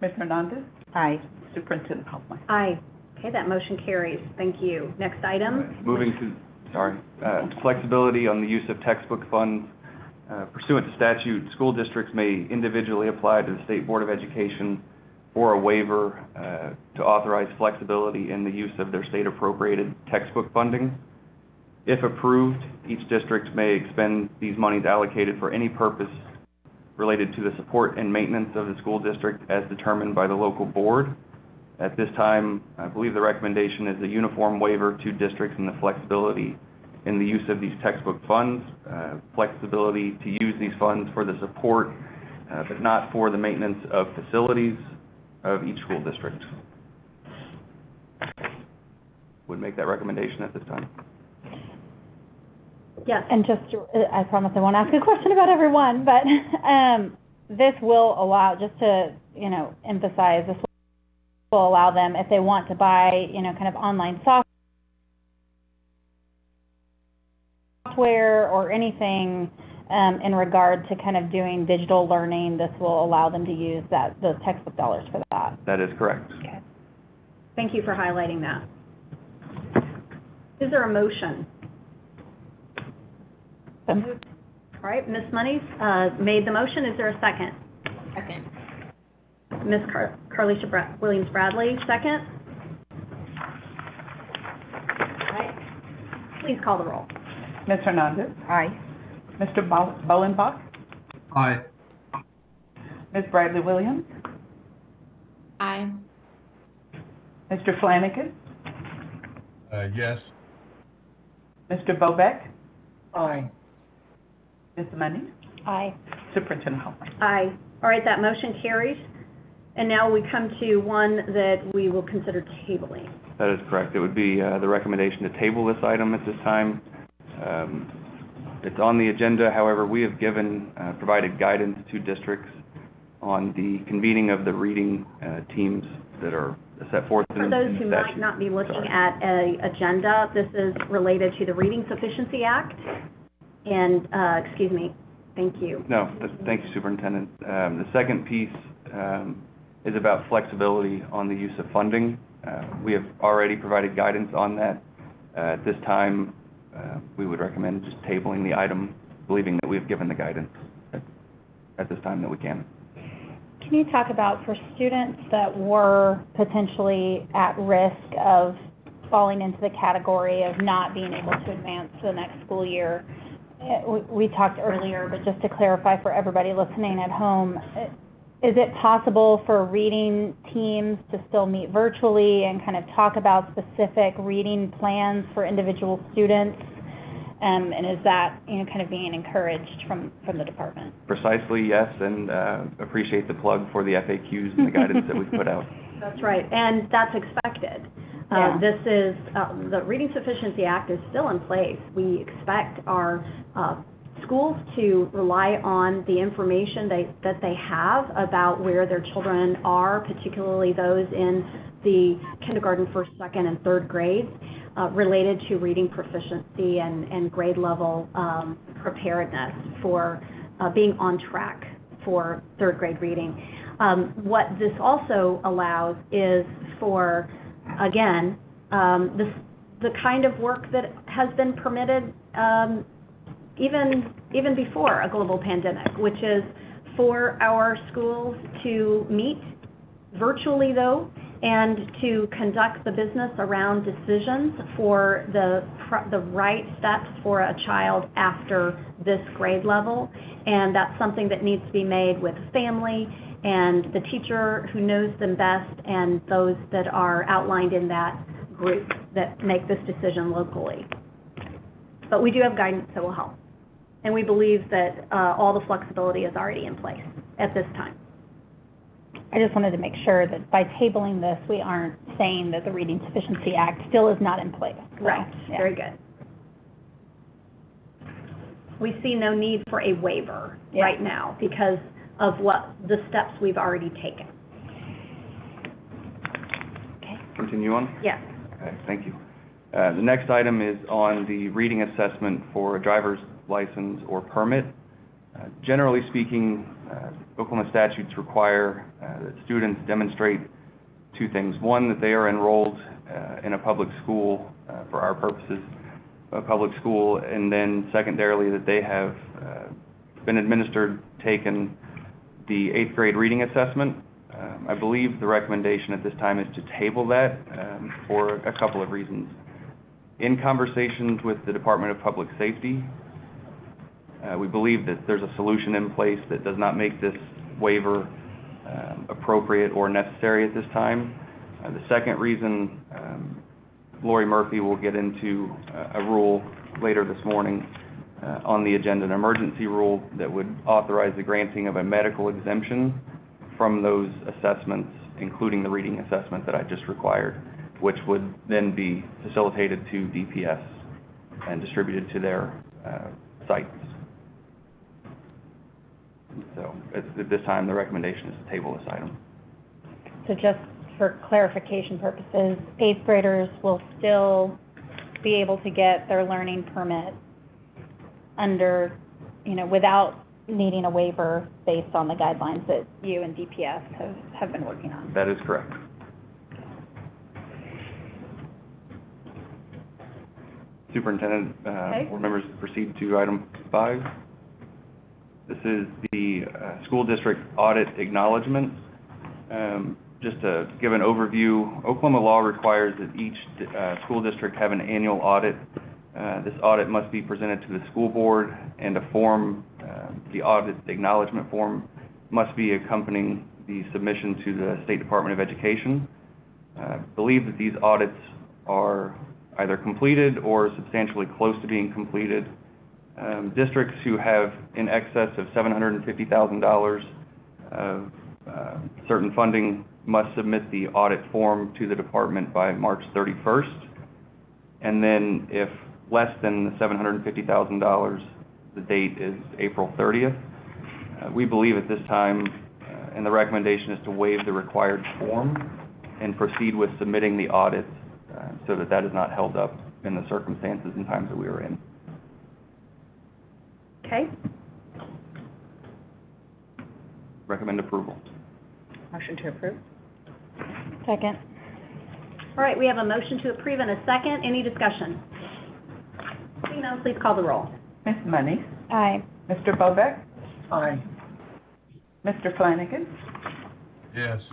Ms. Hernandez? Aye. Superintendent Hoffman? Aye. Okay, that motion carries. Thank you. Next item. Moving to, flexibility on the use of textbook funds. Pursuant to statute, school districts may individually apply to the State Board of Education for a waiver to authorize flexibility in the use of their state appropriated textbook funding. If approved, each district may expend these monies allocated for any purpose related to the support and maintenance of the school district as determined by the local board. At this time, I believe the recommendation is a uniform waiver to districts and the flexibility in the use of these textbook funds, flexibility to use these funds for the support, but not for the maintenance of facilities of each school district. Would make that recommendation at this time. Yes. And just, I promise I won't ask a question about everyone, but this will allow, just to, emphasize, this will allow them, if they want to buy, kind of online software or anything in regard to kind of doing digital learning, this will allow them to use those textbook dollars for that. That is correct. Okay. Thank you for highlighting that. Is there a motion? All right, Ms. Monies made the motion. Is there a second? Second. Ms. Carlisha Williams Bradley, second. All right. Please call the roll. Ms. Hernandez? Aye. Mr. Bolenbach? Aye. Ms. Bradley Williams? Aye. Mr. Flanagan? Yes. Mr. Bobeck? Aye. Ms. Money? Aye. Superintendent Hoffman? Aye. All right, that motion carries. And now we come to one that we will consider tabling. That is correct. It would be the recommendation to table this item at this time. It's on the agenda. However, we have provided guidance to districts on the convening of the reading teams that are set forth in the statute. For those who might not be looking at an agenda, this is related to the Reading Sufficiency Act. And, excuse me, thank you. No, thank you, Superintendent. The second piece is about flexibility on the use of funding. We have already provided guidance on that. At this time, we would recommend just tabling the item, believing that we've given the guidance at this time that we can. Can you talk about for students that were potentially at risk of falling into the category of not being able to advance to the next school year? We talked earlier, but just to clarify for everybody listening at home, is it possible for reading teams to still meet virtually and kind of talk about specific reading plans for individual students? And is that, kind of being encouraged from the department? Precisely, yes, and appreciate the plug for the FAQs and the guidance that we've put out. That's right, and that's expected. Yeah. This is, the Reading Sufficiency Act is still in place. We expect our schools to rely on the information that they have about where their children are, particularly those in the kindergarten, first, second, and third grades, related to reading proficiency and grade level preparedness for being on track for third grade reading. What this also allows is for, again, the kind of work that has been permitted even before a global pandemic, which is for our schools to meet virtually, though, and to conduct the business around decisions for the right steps for a child after this grade level. And that's something that needs to be made with family and the teacher who knows them best and those that are outlined in that group that make this decision locally. But we do have guidance that will help. And we believe that all the flexibility is already in place at this time. I just wanted to make sure that by tabling this, we aren't saying that the Reading Sufficiency Act still is not in place. So, Right, yeah. very good. We see no need for a waiver Yeah. right now because of what the steps we've already taken. Okay. Continue on? Yes. Okay, thank you. The next item is on the reading assessment for a driver's license or permit. Generally speaking, Oklahoma statutes require that students demonstrate two things. One, that they are enrolled in a public school, for our purposes, a public school, and then secondarily that they have been administered, taken the 8th grade reading assessment. I believe the recommendation at this time is to table that for a couple of reasons. In conversations with the Department of Public Safety, we believe that there's a solution in place that does not make this waiver appropriate or necessary at this time. The second reason, Lori Murphy will get into a rule later this morning on the agenda, an emergency rule that would authorize the granting of a medical exemption from those assessments, including the reading assessment that I just required, which would then be facilitated to DPS and distributed to their sites. So at this time, the recommendation is to table this item. So just for clarification purposes, 8th graders will still be able to get their learning permit under, without needing a waiver based on the guidelines that you and DPS have been working on. That is correct. Superintendent, board members, proceed to item 5. This is the school district audit acknowledgement. Just to give an overview, Oklahoma law requires that each school district have an annual audit. This audit must be presented to the school board, and a form, the audit acknowledgement form, must be accompanying the submission to the State Department of Education. I believe that these audits are either completed or substantially close to being completed. Districts who have in excess of $750,000 of certain funding must submit the audit form to the department by March 31st. And then if less than the $750,000, the date is April 30th. We believe at this time, and the recommendation is to waive the required form and proceed with submitting the audit so that that is not held up in the circumstances and times that we are in. Okay, Recommend approval. Motion to approve? Second. all right, we have a motion to approve and a second. Any discussion? Seeing none, please call the roll. Ms. Money, Aye. Mr. Bobeck, Aye. Mr. Flanagan, Yes.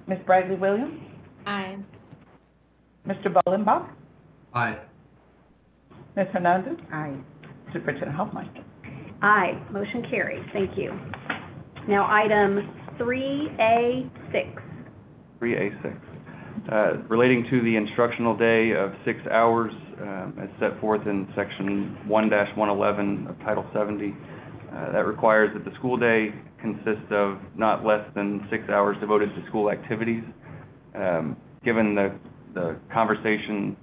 Ms. Bradley Williams, Aye. Mr. Bolenbach, Aye. Ms. Hernandez, Aye. Superintendent Hoffmeister. Aye, motion carries. Thank you. Now, item 3A6. 3A6, relating to the instructional day of 6 hours, as set forth in section 1-111 of Title 70. That requires that the school day consist of not less than 6 hours devoted to school activities. Given the conversation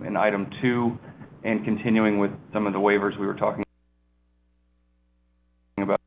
in item 2 and continuing with some of the waivers we were talking about,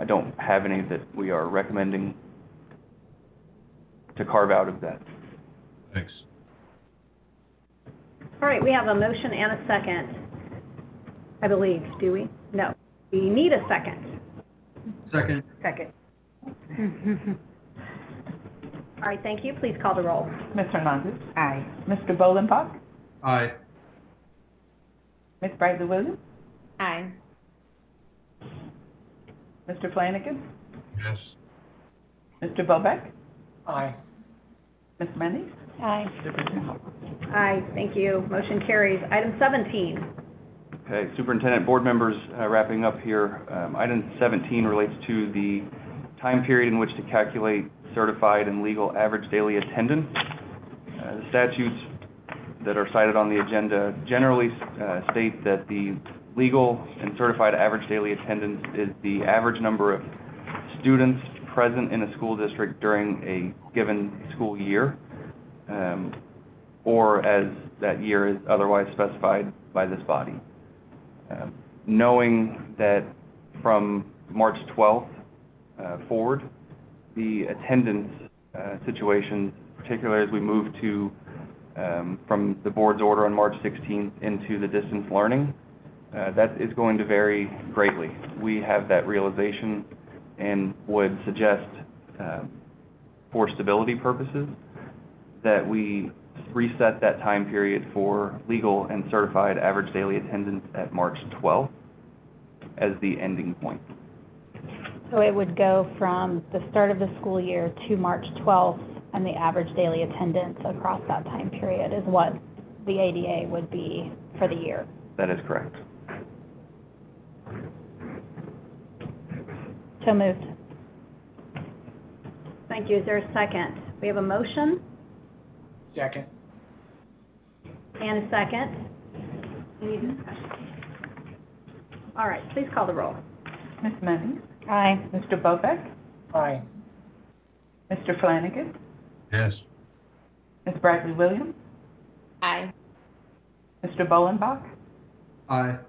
don't have any that we are recommending to carve out of that. Thanks. All right, we have a motion and a second, I believe, do we? No, we need a second. Second. Second. All right, thank you. Please call the roll. Ms. Hernandez. Aye. Mr. Bolenbach. Aye. Ms. Bradley Williams. Aye. Mr. Flanagan. Yes. Mr. Bobeck. Aye. Ms. Mendes. Aye. Superintendent Hoffmeister. Aye, thank you. Motion carries. Item 17. Okay, Superintendent, board members, wrapping up here. Item 17 relates to the time period in which to calculate certified and legal average daily attendance. The statutes that are cited on the agenda generally state that the legal and certified average daily attendance is the average number of students present in a school district during a given school year, or as that year is otherwise specified by this body. Knowing that from March 12th forward, the attendance situations, particularly as we move to from the board's order on March 16th into the distance learning, that is going to vary greatly. We have that realization and would suggest, for stability purposes, that we reset that time period for legal and certified average daily attendance at March 12th as the ending point. So it would go from the start of the school year to March 12th, and the average daily attendance across that time period is what the ADA would be for the year. That is correct. So moved. Thank you. Is there a second? We have a motion Second. and a second. Any discussion? All right, please call the roll. Ms. Mendes. Aye. Mr. Bobeck. Aye. Mr. Flanagan. Yes. Ms. Bradley Williams. Aye. Mr. Bolenbach. Aye.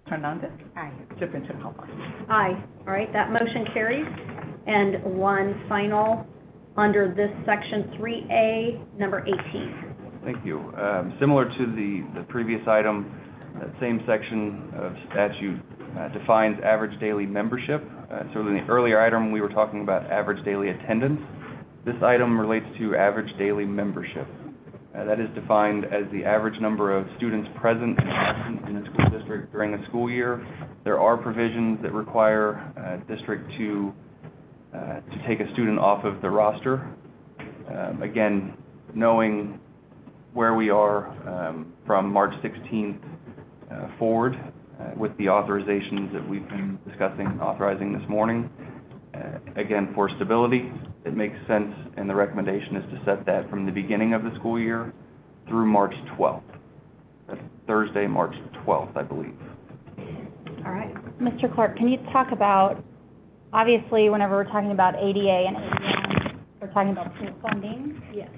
Hernandez. Aye. Superintendent Hoffmeister. Aye. All right, that motion carries. And one final under this section 3A, number 18. Thank you. Similar to the previous item, that same section of statute defines average daily membership. So in the earlier item, we were talking about average daily attendance. This item relates to average daily membership. That is defined as the average number of students present and absent in a school district during a school year. There are provisions that require a district to take a student off of the roster. Again, knowing where we are from March 16th forward with the authorizations that we've been discussing, authorizing this morning. Again, for stability, it makes sense, and the recommendation is to set that from the beginning of the school year through March 12th. That's Thursday, March 12th, I believe. All right. Mr. Clark, can you talk about, obviously, whenever we're talking about ADA and ADM, we're talking about school funding. Yes.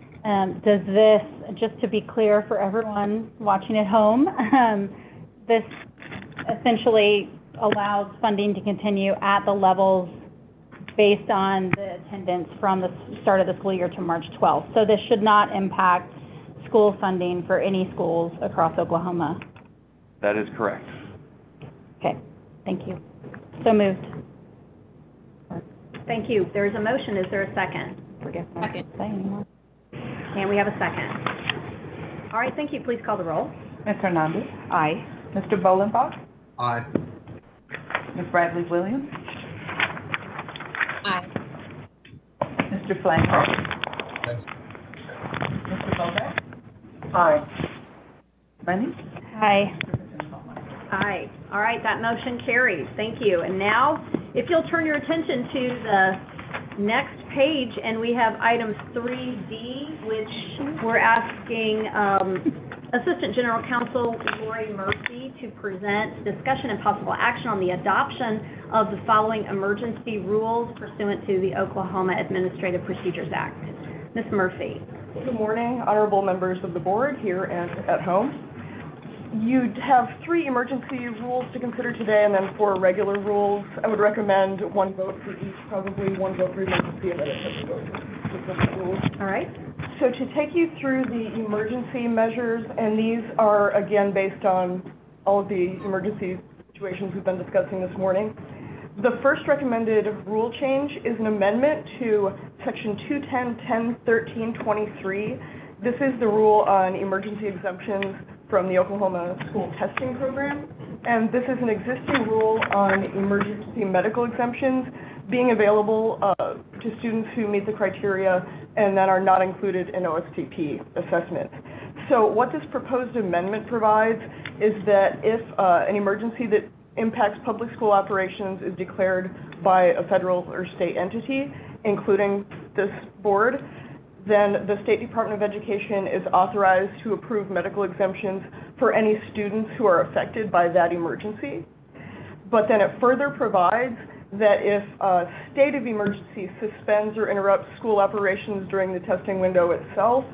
Does this, just to be clear for everyone watching at home, this essentially allows funding to continue at the levels based on the attendance from the start of the school year to March 12th. So this should not impact school funding for any schools across Oklahoma. That is correct. Okay, thank you. So moved. Thank you. There is a motion. Is there a second? Forget what I Second. can say anymore. And we have a second. All right, thank you. Please call the roll. Ms. Hernandez. Aye. Mr. Bolenbach. Aye. Ms. Bradley Williams. Aye. Mr. Flanagan. Yes. Mr. Bobeck. Aye. Mendes. Aye. Superintendent Hoffmeister. Aye. All right, that motion carries. Thank you. And now, if you'll turn your attention to the next page, and we have item 3D, which we're asking Assistant General Counsel Lori Murphy to present discussion and possible action on the adoption of the following emergency rules pursuant to the Oklahoma Administrative Procedures Act. Ms. Murphy. Good morning, honorable members of the board here and at home. You'd have 3 emergency rules to consider today and then 4 regular rules. I would recommend 1 vote for each, probably 1 vote for emergency and then a separate vote for specific rules. All right. So to take you through the emergency measures, and these are again based on all of the emergency situations we've been discussing this morning. The first recommended rule change is an amendment to section 210.10.13.23. This is the rule on emergency exemptions from the Oklahoma School Testing Program. And this is an existing rule on emergency medical exemptions being available to students who meet the criteria and that are not included in OSTP assessments. So what this proposed amendment provides is that if an emergency that impacts public school operations is declared by a federal or state entity, including this board, then the State Department of Education is authorized to approve medical exemptions for any students who are affected by that emergency. But then it further provides that if a state of emergency suspends or interrupts school operations during the testing window itself,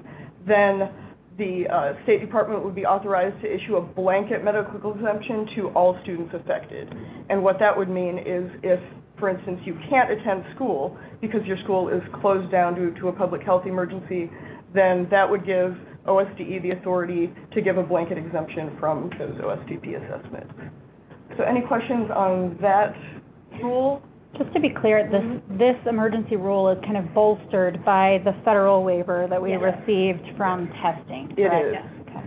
then the State Department would be authorized to issue a blanket medical exemption to all students affected. And what that would mean is if, for instance, you can't attend school because your school is closed down due to a public health emergency, then that would give OSDE the authority to give a blanket exemption from those OSTP assessments. So any questions on that rule? Just to be clear, this emergency rule is kind of bolstered by the federal waiver that we received from testing. It correct? is. Yes. Okay.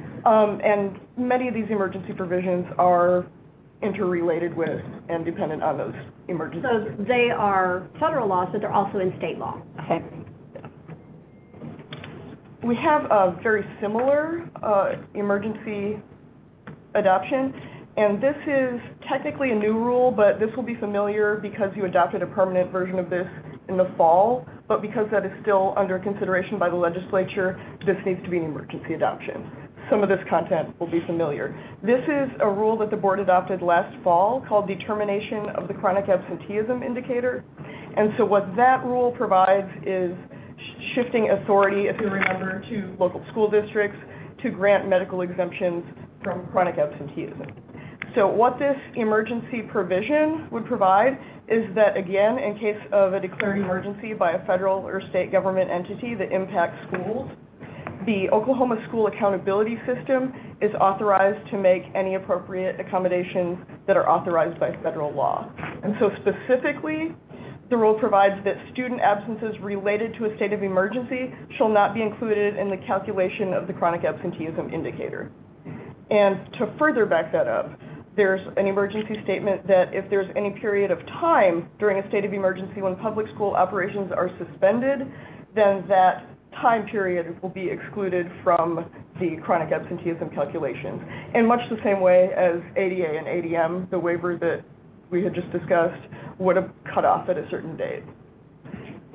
And many of these emergency provisions are interrelated with and dependent on those emergencies. So they are federal laws, but they're also in state law. Okay. We have a very similar emergency adoption, and this is technically a new rule, but this will be familiar because you adopted a permanent version of this in the fall, but because that is still under consideration by the legislature, this needs to be an emergency adoption. Some of this content will be familiar. This is a rule that the board adopted last fall called Determination of the Chronic Absenteeism Indicator. And so what that rule provides is shifting authority, if you remember, to local school districts to grant medical exemptions from chronic absenteeism. So what this emergency provision would provide is that, again, in case of a declared emergency by a federal or state government entity that impacts schools, the Oklahoma School Accountability System is authorized to make any appropriate accommodations that are authorized by federal law. And so specifically, the rule provides that student absences related to a state of emergency shall not be included in the calculation of the chronic absenteeism indicator. And to further back that up, there's an emergency statement that if there's any period of time during a state of emergency when public school operations are suspended, then that time period will be excluded from the chronic absenteeism calculations. In much the same way as ADA and ADM, the waiver that we had just discussed, would have cut off at a certain date.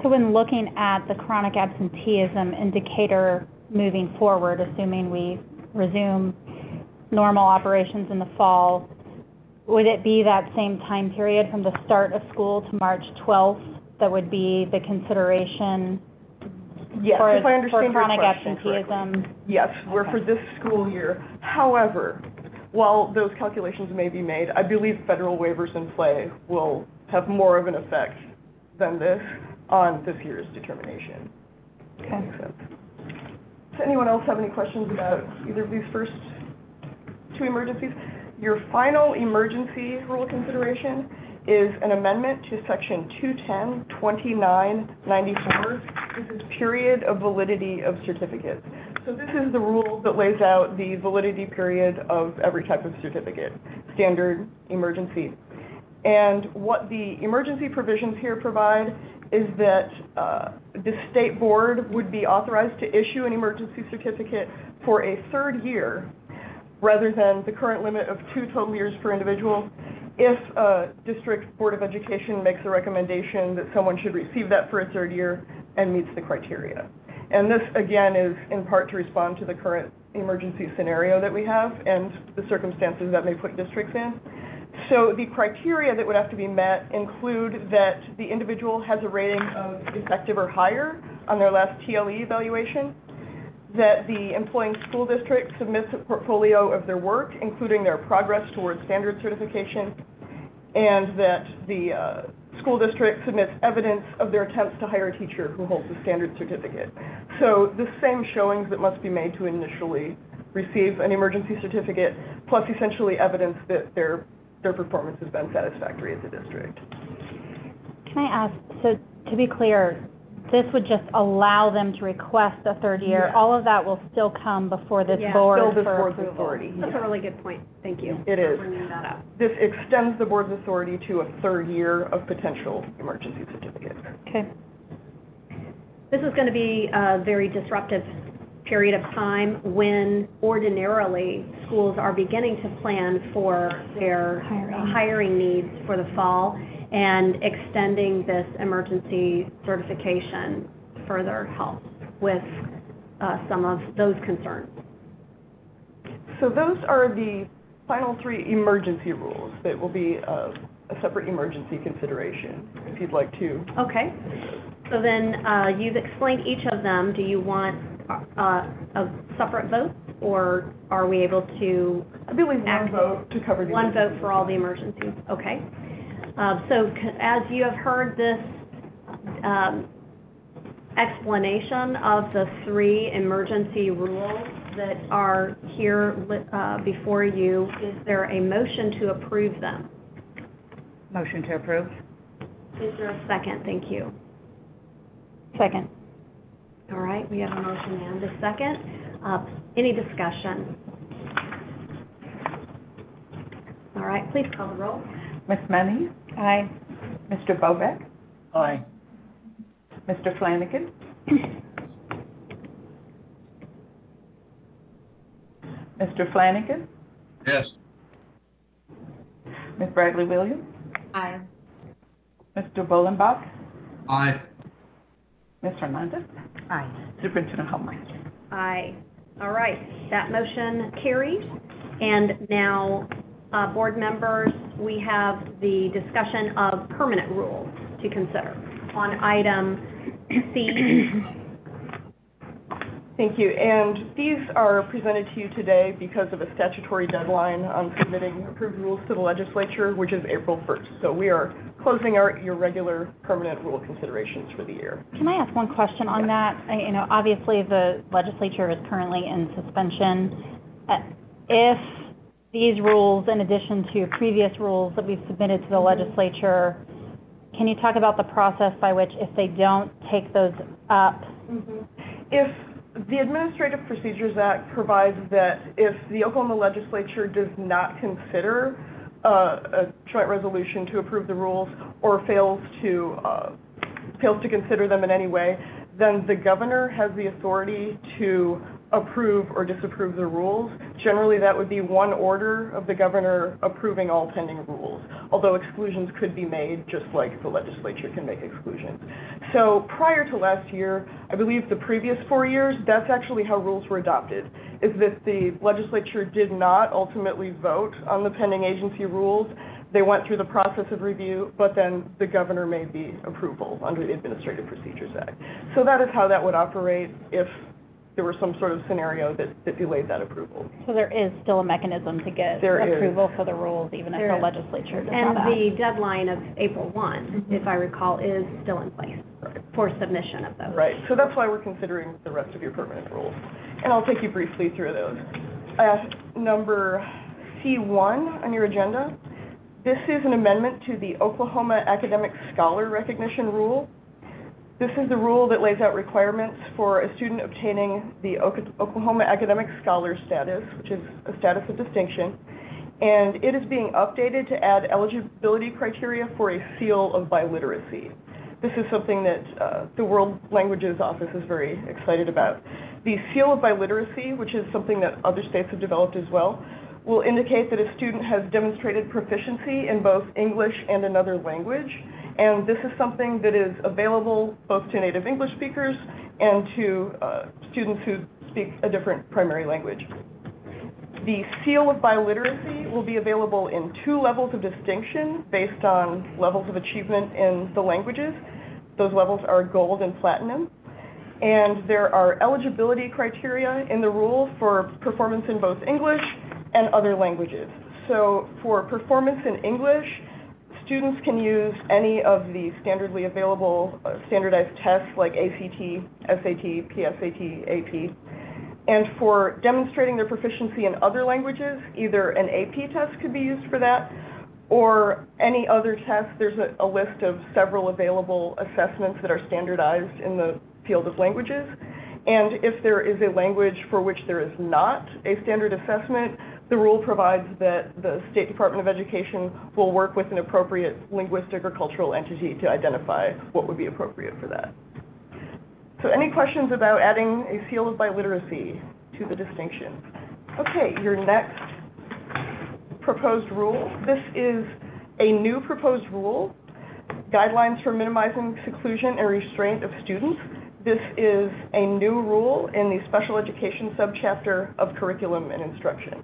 So when looking at the chronic absenteeism indicator moving forward, assuming we resume normal operations in the fall, would it be that same time period from the start of school to March 12th that would be the consideration? Yes, if I understand your chronic question absenteeism? correctly. Yes, we're for this school year. However, while those calculations may be made, I believe federal waivers in play will have more of an effect than this on this year's determination. Okay. Makes sense. Does anyone else have any questions about either of these first 2 emergencies? Your final emergency rule consideration is an amendment to section 210.29.94. This is period of validity of certificates. So this is the rule that lays out the validity period of every type of certificate, standard, emergency. And what the emergency provisions here provide is that the state board would be authorized to issue an emergency certificate for a 3rd year rather than the current limit of 2 total years per individual if a district board of education makes a recommendation that someone should receive that for a 3rd year and meets the criteria. And this, again, is in part to respond to the current emergency scenario that we have and the circumstances that may put districts in. So the criteria that would have to be met include that the individual has a rating of effective or higher on their last TLE evaluation, that the employing school district submits a portfolio of their work, including their progress towards standard certification, and that the school district submits evidence of their attempts to hire a teacher who holds a standard certificate. So the same showings that must be made to initially receive an emergency certificate, plus essentially evidence that their performance has been satisfactory at the district. Can I ask, so to be clear, this would just allow them to request a third year? Yes. All of that will still come before this Yeah. board Still this for board's approval? authority. That's a really good point. Thank you. It is. For bringing that up. This extends the board's authority to a third year of potential emergency certificates. Okay. This is going to be a very disruptive period of time when ordinarily schools are beginning to plan for their hiring needs for the fall, and extending this emergency certification further helps with some of those concerns. So those are the final three emergency rules that will be a separate emergency consideration, if you'd like to. Okay. So then you've explained each of them. Do you want a separate vote, or are we able to? I believe one vote to cover the. One vote for all the emergencies. Okay. So as you have heard this explanation of the three emergency rules that are here before you, is there a motion to approve them? Motion to approve. Is there a second? Thank you. Second. All right, we have a motion and a second. Any discussion? All right, please call the roll. Ms. Money? Aye. Mr. Bovek? Aye. Mr. Flanagan? Mr. Flanagan? Yes. Ms. Bradley Williams? Aye. Mr. Bolenbach? Aye. Ms. Hernandez? Aye. Superintendent Hofmeister? Aye. All right, that motion carries. And now, board members, we have the discussion of permanent rules to consider on item C. Thank you. And these are presented to you today because of a statutory deadline on submitting approved rules to the legislature, which is April 1st. So we are closing your regular permanent rule considerations for the year. Can I ask one question on that? Obviously the legislature is currently in suspension. If these rules, in addition to previous rules that we've submitted to the legislature, can you talk about the process by which, if they don't take those up? If the Administrative Procedures Act provides that if the Oklahoma legislature does not consider a joint resolution to approve the rules or fails to consider them in any way, then the governor has the authority to approve or disapprove the rules. Generally, that would be one order of the governor approving all pending rules, although exclusions could be made just like the legislature can make exclusions. So prior to last year, I believe the previous 4 years, that's actually how rules were adopted, is that the legislature did not ultimately vote on the pending agency rules. They went through the process of review, but then the governor made the approval under the Administrative Procedures Act. So that is how that would operate if there was some sort of scenario that delayed that approval. So there is still a mechanism to get approval for the rules, even if the legislature does And not the deadline of April 1, if I recall, is still in place for submission of those. Right, so that's why we're considering the rest of your permanent rules. And I'll take you briefly through those. Number C1 on your agenda, this is an amendment to the Oklahoma Academic Scholar Recognition Rule. This is the rule that lays out requirements for a student obtaining the Oklahoma Academic Scholar status, which is a status of distinction, and it is being updated to add eligibility criteria for a seal of biliteracy. This is something that the World Languages Office is very excited about. The seal of biliteracy, which is something that other states have developed as well, will indicate that a student has demonstrated proficiency in both English and another language. And this is something that is available both to native English speakers and to students who speak a different primary language. The seal of biliteracy will be available in 2 levels of distinction based on levels of achievement in the languages. Those levels are gold and platinum. And there are eligibility criteria in the rule for performance in both English and other languages. So for performance in English, students can use any of the standardly available standardized tests like ACT, SAT, PSAT, AP. And for demonstrating their proficiency in other languages, either an AP test could be used for that, or any other test. There's a list of several available assessments that are standardized in the field of languages. And if there is a language for which there is not a standard assessment, the rule provides that the State Department of Education will work with an appropriate linguistic or cultural entity to identify what would be appropriate for that. So any questions about adding a seal of biliteracy to the distinction? Okay, your next proposed rule. This is a new proposed rule, Guidelines for Minimizing Seclusion and Restraint of Students. This is a new rule in the Special Education subchapter of Curriculum and Instruction.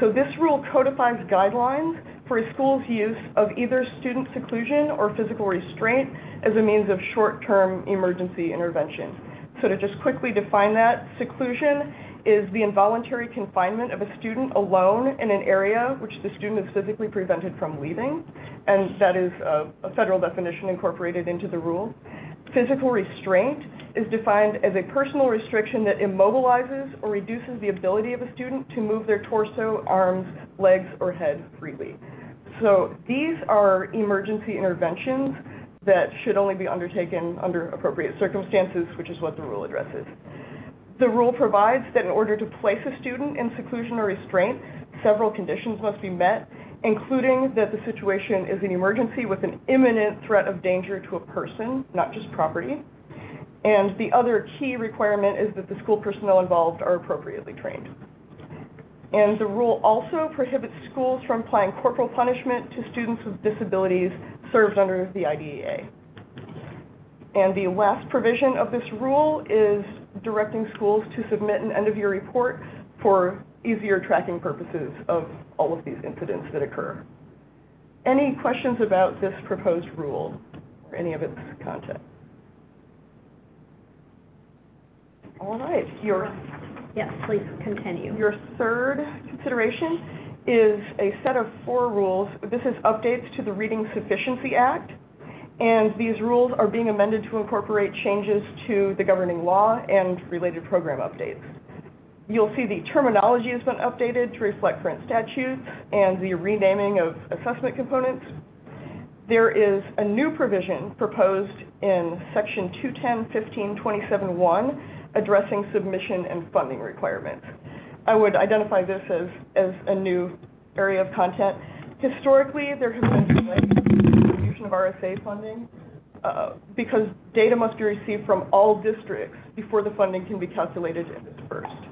So this rule codifies guidelines for a school's use of either student seclusion or physical restraint as a means of short-term emergency intervention. So to just quickly define that, seclusion is the involuntary confinement of a student alone in an area which the student is physically prevented from leaving, and that is a federal definition incorporated into the rule. Physical restraint is defined as a personal restriction that immobilizes or reduces the ability of a student to move their torso, arms, legs, or head freely. So these are emergency interventions that should only be undertaken under appropriate circumstances, which is what the rule addresses. The rule provides that in order to place a student in seclusion or restraint, several conditions must be met, including that the situation is an emergency with an imminent threat of danger to a person, not just property. And the other key requirement is that the school personnel involved are appropriately trained. And the rule also prohibits schools from applying corporal punishment to students with disabilities served under the IDEA. And the last provision of this rule is directing schools to submit an end-of-year report for easier tracking purposes of all of these incidents that occur. Any questions about this proposed rule or any of its content? All right, Yes, please continue. your third consideration is a set of 4 rules. This is updates to the Reading Sufficiency Act, and these rules are being amended to incorporate changes to the governing law and related program updates. You'll see the terminology has been updated to reflect current statutes and the renaming of assessment components. There is a new provision proposed in Section 210.15.27.1 addressing submission and funding requirements. I would identify this as a new area of content. Historically, there has been delays in the distribution of RSA funding because data must be received from all districts before the funding can be calculated and dispersed.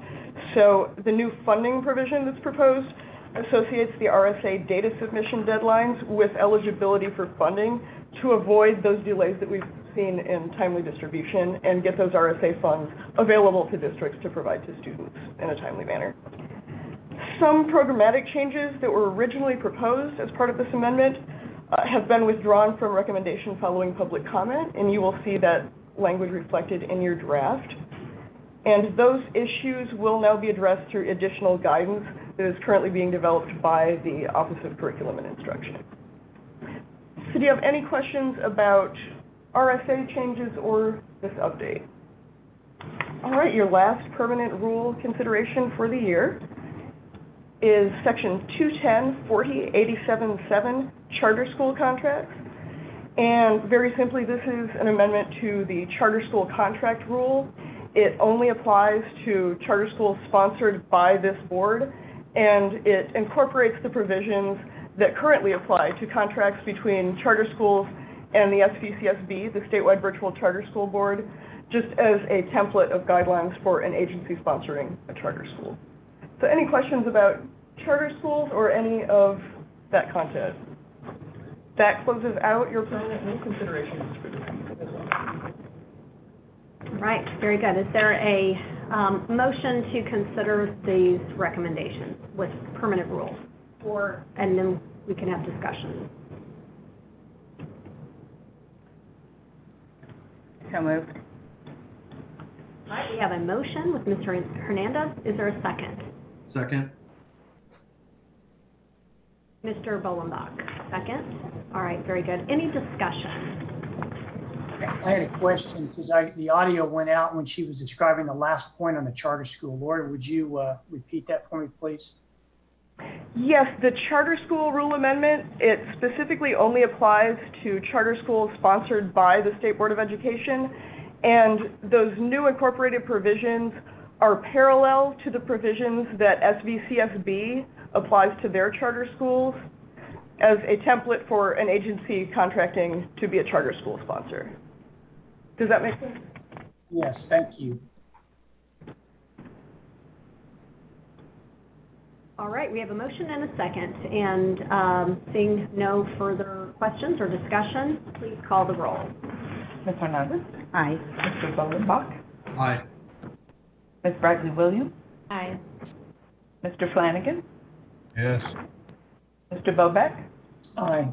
So the new funding provision that's proposed associates the RSA data submission deadlines with eligibility for funding to avoid those delays that we've seen in timely distribution and get those RSA funds available to districts to provide to students in a timely manner. Some programmatic changes that were originally proposed as part of this amendment have been withdrawn from recommendation following public comment, and you will see that language reflected in your draft. And those issues will now be addressed through additional guidance that is currently being developed by the Office of Curriculum and Instruction. So do you have any questions about RSA changes or this update? All right, your last permanent rule consideration for the year is Section 210.40.87.7 Charter School Contracts. And very simply, this is an amendment to the Charter School Contract Rule. It only applies to charter schools sponsored by this board, and it incorporates the provisions that currently apply to contracts between charter schools and the SVCSB, the Statewide Virtual Charter School Board, just as a template of guidelines for an agency sponsoring a charter school. So any questions about charter schools or any of that content? That closes out your permanent rule considerations for this week as well. Right, very good. Is there a motion to consider these recommendations with permanent rules? And then we can have discussion. So moved. All right, we have a motion with Mr. Hernandez. Is there a second? Second. Mr. Bolenbach, second. All right, very good. Any discussion? I had a question because the audio went out when she was describing the last point on the charter school. Lori, would you repeat that for me, please? Yes, the charter school rule amendment, it specifically only applies to charter schools sponsored by the State Board of Education. And those new incorporated provisions are parallel to the provisions that SVCSB applies to their charter schools as a template for an agency contracting to be a charter school sponsor. Does that make sense? Yes, thank you. All right, we have a motion and a second. And seeing no further questions or discussion, please call the roll. Ms. Hernandez. Aye. Mr. Bolenbach. Aye. Ms. Bradley Williams. Aye. Mr. Flanagan. Yes. Mr. Bobeck. Aye.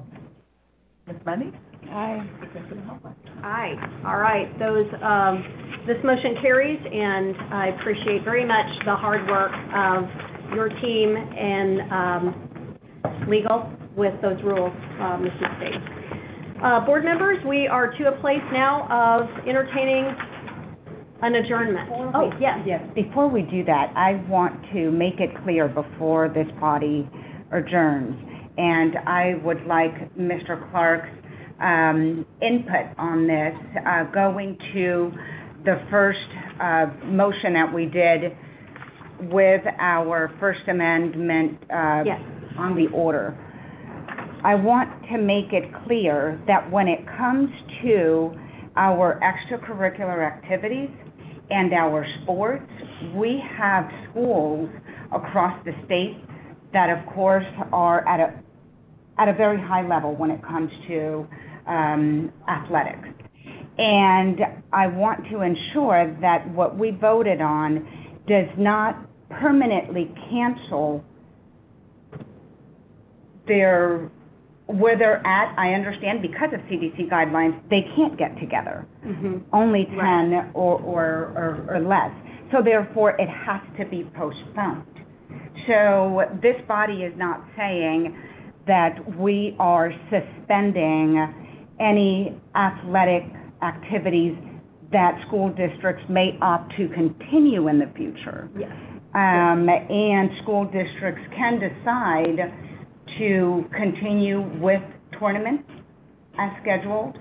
Ms. Money. Aye. Superintendent Hopewell. Aye. All right, this motion carries, and I appreciate very much the hard work of your team and legal with those rules, Mrs. State. Board members, we are to a place now of entertaining an adjournment. Oh, yes. Yes, before we do that, I want to make it clear before this body adjourns, and I would like Mr. Clark's input on this, going to the first motion that we did with our First Amendment Yes. on the order. I want to make it clear that when it comes to our extracurricular activities and our sports, we have schools across the state that, of course, are at a very high level when it comes to athletics. And I want to ensure that what we voted on does not permanently cancel where they're at. I understand because of CDC guidelines, they can't get together, only 10 Right. or less. So therefore, it has to be postponed. So this body is not saying that we are suspending any athletic activities that school districts may opt to continue in the future. Yes. And school districts can decide to continue with tournaments as scheduled,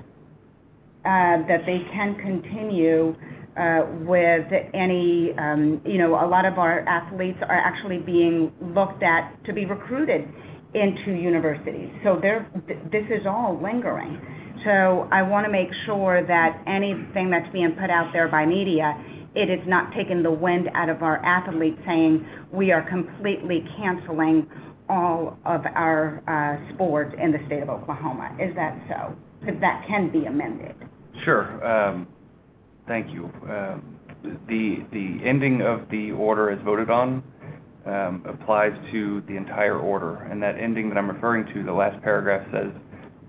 that they can continue with any, a lot of our athletes are actually being looked at to be recruited into universities. So this is all lingering. So I want to make sure that anything that's being put out there by media, it is not taking the wind out of our athletes saying we are completely canceling all of our sports in the state of Oklahoma. Is that so? Because that can be amended. Sure. Thank you. The ending of the order as voted on applies to the entire order. And that ending that I'm referring to, the last paragraph says,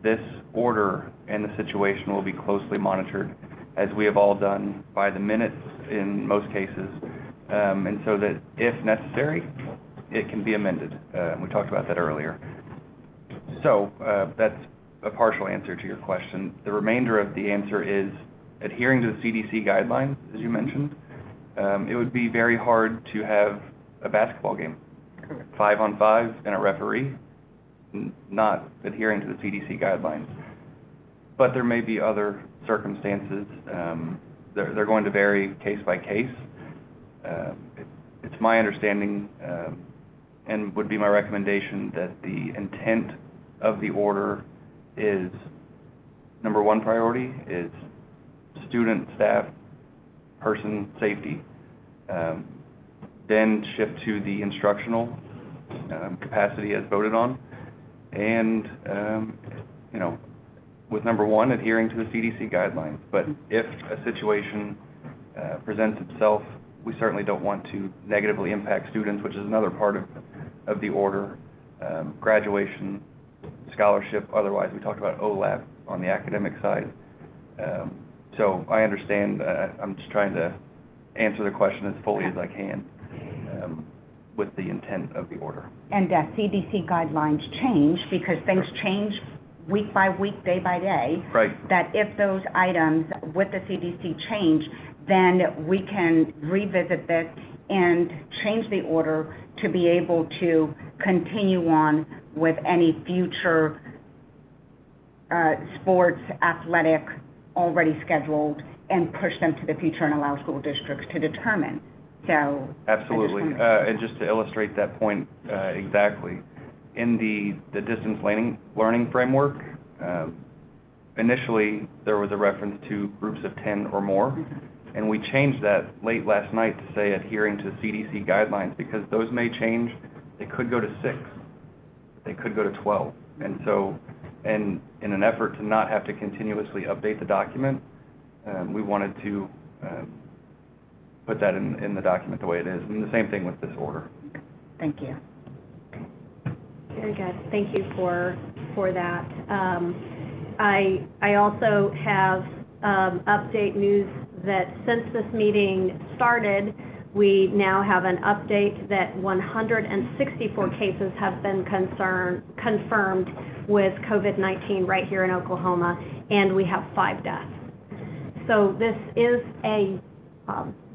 this order and the situation will be closely monitored, as we have all done, by the minutes in most cases, and so that if necessary, it can be amended. We talked about that earlier. So that's a partial answer to your question. The remainder of the answer is adhering to the CDC guidelines, as you mentioned. It would be very hard to have a basketball game, 5-on-5 and a referee, not adhering to the CDC guidelines. But there may be other circumstances. They're going to vary case by case. It's my understanding and would be my recommendation that the intent of the order is, number one priority is student, staff, person safety. Then shift to the instructional capacity as voted on. And, with number one, adhering to the CDC guidelines. But if a situation presents itself, we certainly don't want to negatively impact students, which is another part of the order, graduation, scholarship, otherwise. We talked about OLAP on the academic side. So I understand, I'm just trying to answer the question as fully as I can with the intent of the order. And CDC guidelines change because things change week by week, day by day. Right. That if those items with the CDC change, then we can revisit this and change the order to be able to continue on with any future sports, athletic, already scheduled, and push them to the future and allow school districts to determine. So Absolutely. And just to illustrate that point exactly, in the distance learning framework, initially there was a reference to groups of 10 or more, and we changed that late last night to say adhering to CDC guidelines, because those may change. They could go to 6, they could go to 12. And so, and in an effort to not have to continuously update the document, we wanted to put that in the document the way it is. And the same thing with this order. thank you. Very good. Thank you for that. I also have update news that since this meeting started, we now have an update that 164 cases have been confirmed with COVID-19 right here in Oklahoma, and we have 5 deaths. So this is a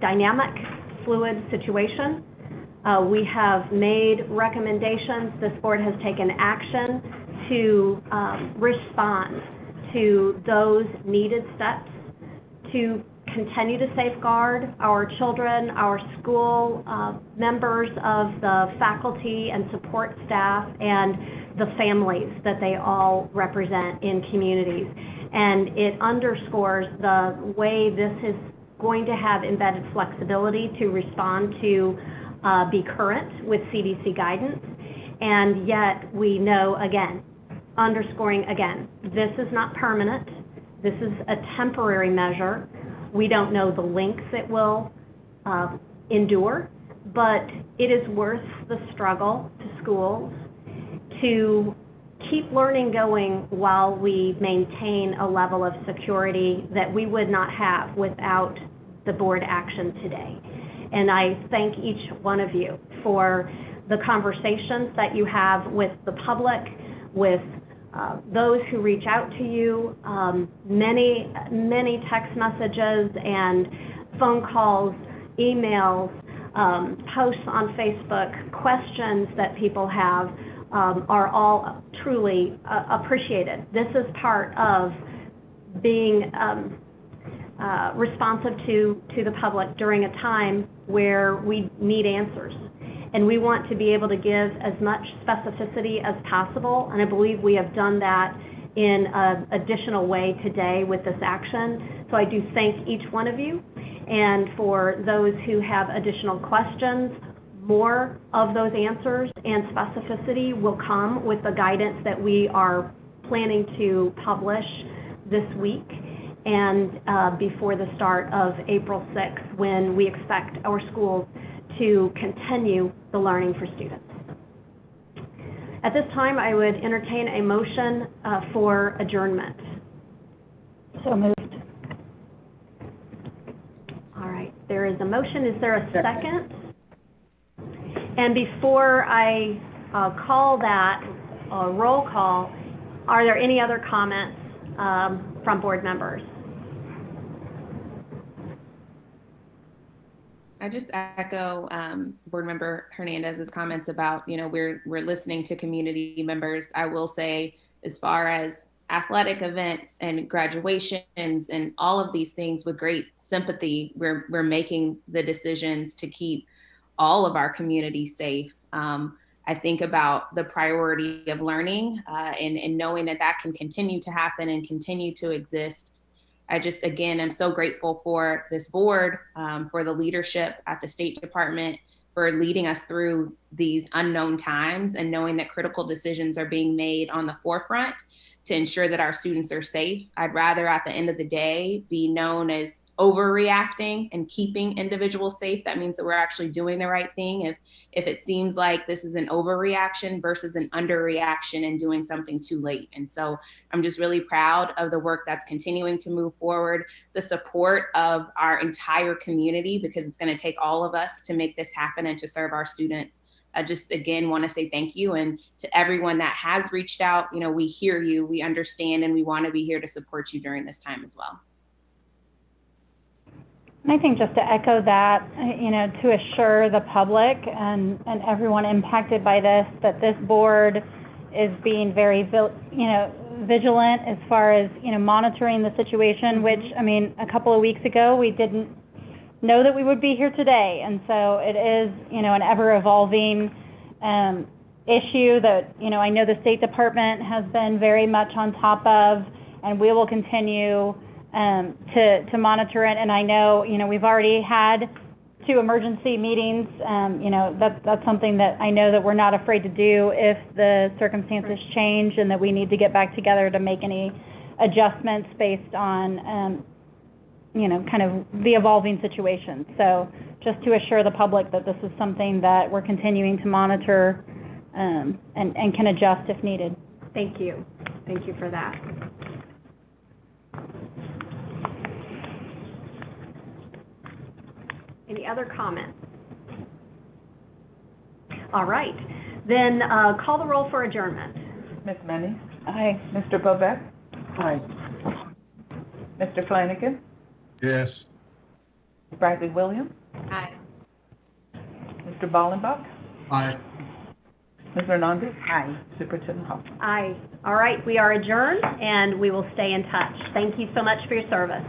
dynamic, fluid situation. We have made recommendations. This board has taken action to respond to those needed steps to continue to safeguard our children, our school members of the faculty and support staff, and the families that they all represent in communities. And it underscores the way this is going to have embedded flexibility to respond to be current with CDC guidance. And yet we know, again, underscoring again, this is not permanent. This is a temporary measure. We don't know the lengths it will endure, but it is worth the struggle to schools to keep learning going while we maintain a level of security that we would not have without the board action today. And I thank each one of you for the conversations that you have with the public, with those who reach out to you, many text messages and phone calls, emails, posts on Facebook, questions that people have are all truly appreciated. This is part of being responsive to the public during a time where we need answers. And we want to be able to give as much specificity as possible, and I believe we have done that in an additional way today with this action. So I do thank each one of you, and for those who have additional questions, more of those answers and specificity will come with the guidance that we are planning to publish this week and before the start of April 6th, when we expect our schools to continue the learning for students. At this time, I would entertain a motion for adjournment. So moved. All right, there is a motion. Is there a second? And before I call that roll call, are there any other comments from board members? I just echo Board Member Hernandez's comments about, we're listening to community members. I will say, as far as athletic events and graduations and all of these things, with great sympathy, we're making the decisions to keep all of our community safe. I think about the priority of learning and knowing that can continue to happen and continue to exist. I just, again, am so grateful for this board, for the leadership at the State Department, for leading us through these unknown times, and knowing that critical decisions are being made on the forefront to ensure that our students are safe. I'd rather at the end of the day be known as overreacting and keeping individuals safe. That means that we're actually doing the right thing. If it seems like this is an overreaction versus an underreaction and doing something too late. And so I'm just really proud of the work that's continuing to move forward, the support of our entire community, because it's going to take all of us to make this happen and to serve our students. I just, again, want to say thank you. And to everyone that has reached out, you know, we hear you, we understand, and we want to be here to support you during this time as well. And I think just to echo that, you know, to assure the public and everyone impacted by this, that this board is being very, vigilant as far as, monitoring the situation, which, I mean, a couple of weeks ago, we didn't know that we would be here today. And so it is, an ever-evolving issue that, I know the State Department has been very much on top of, and we will continue to monitor it. And I know, we've already had 2 emergency meetings. That's something that I know that we're not afraid to do if the circumstances change and that we need to get back together to make any adjustments based on, kind of the evolving situation. So just to assure the public that this is something that we're continuing to monitor and can adjust if needed. Thank you. Thank you for that. Any other comments? All right. Then call the roll for adjournment. Ms. Menny? Aye. Mr. Bobek? Aye. Mr. Flanagan? Yes. Bradley Williams? Aye. Mr. Ballenbach? Aye. Ms. Hernandez? Aye. Superintendent Hoffman? Aye. All right. We are adjourned, and we will stay in touch. Thank you so much for your service.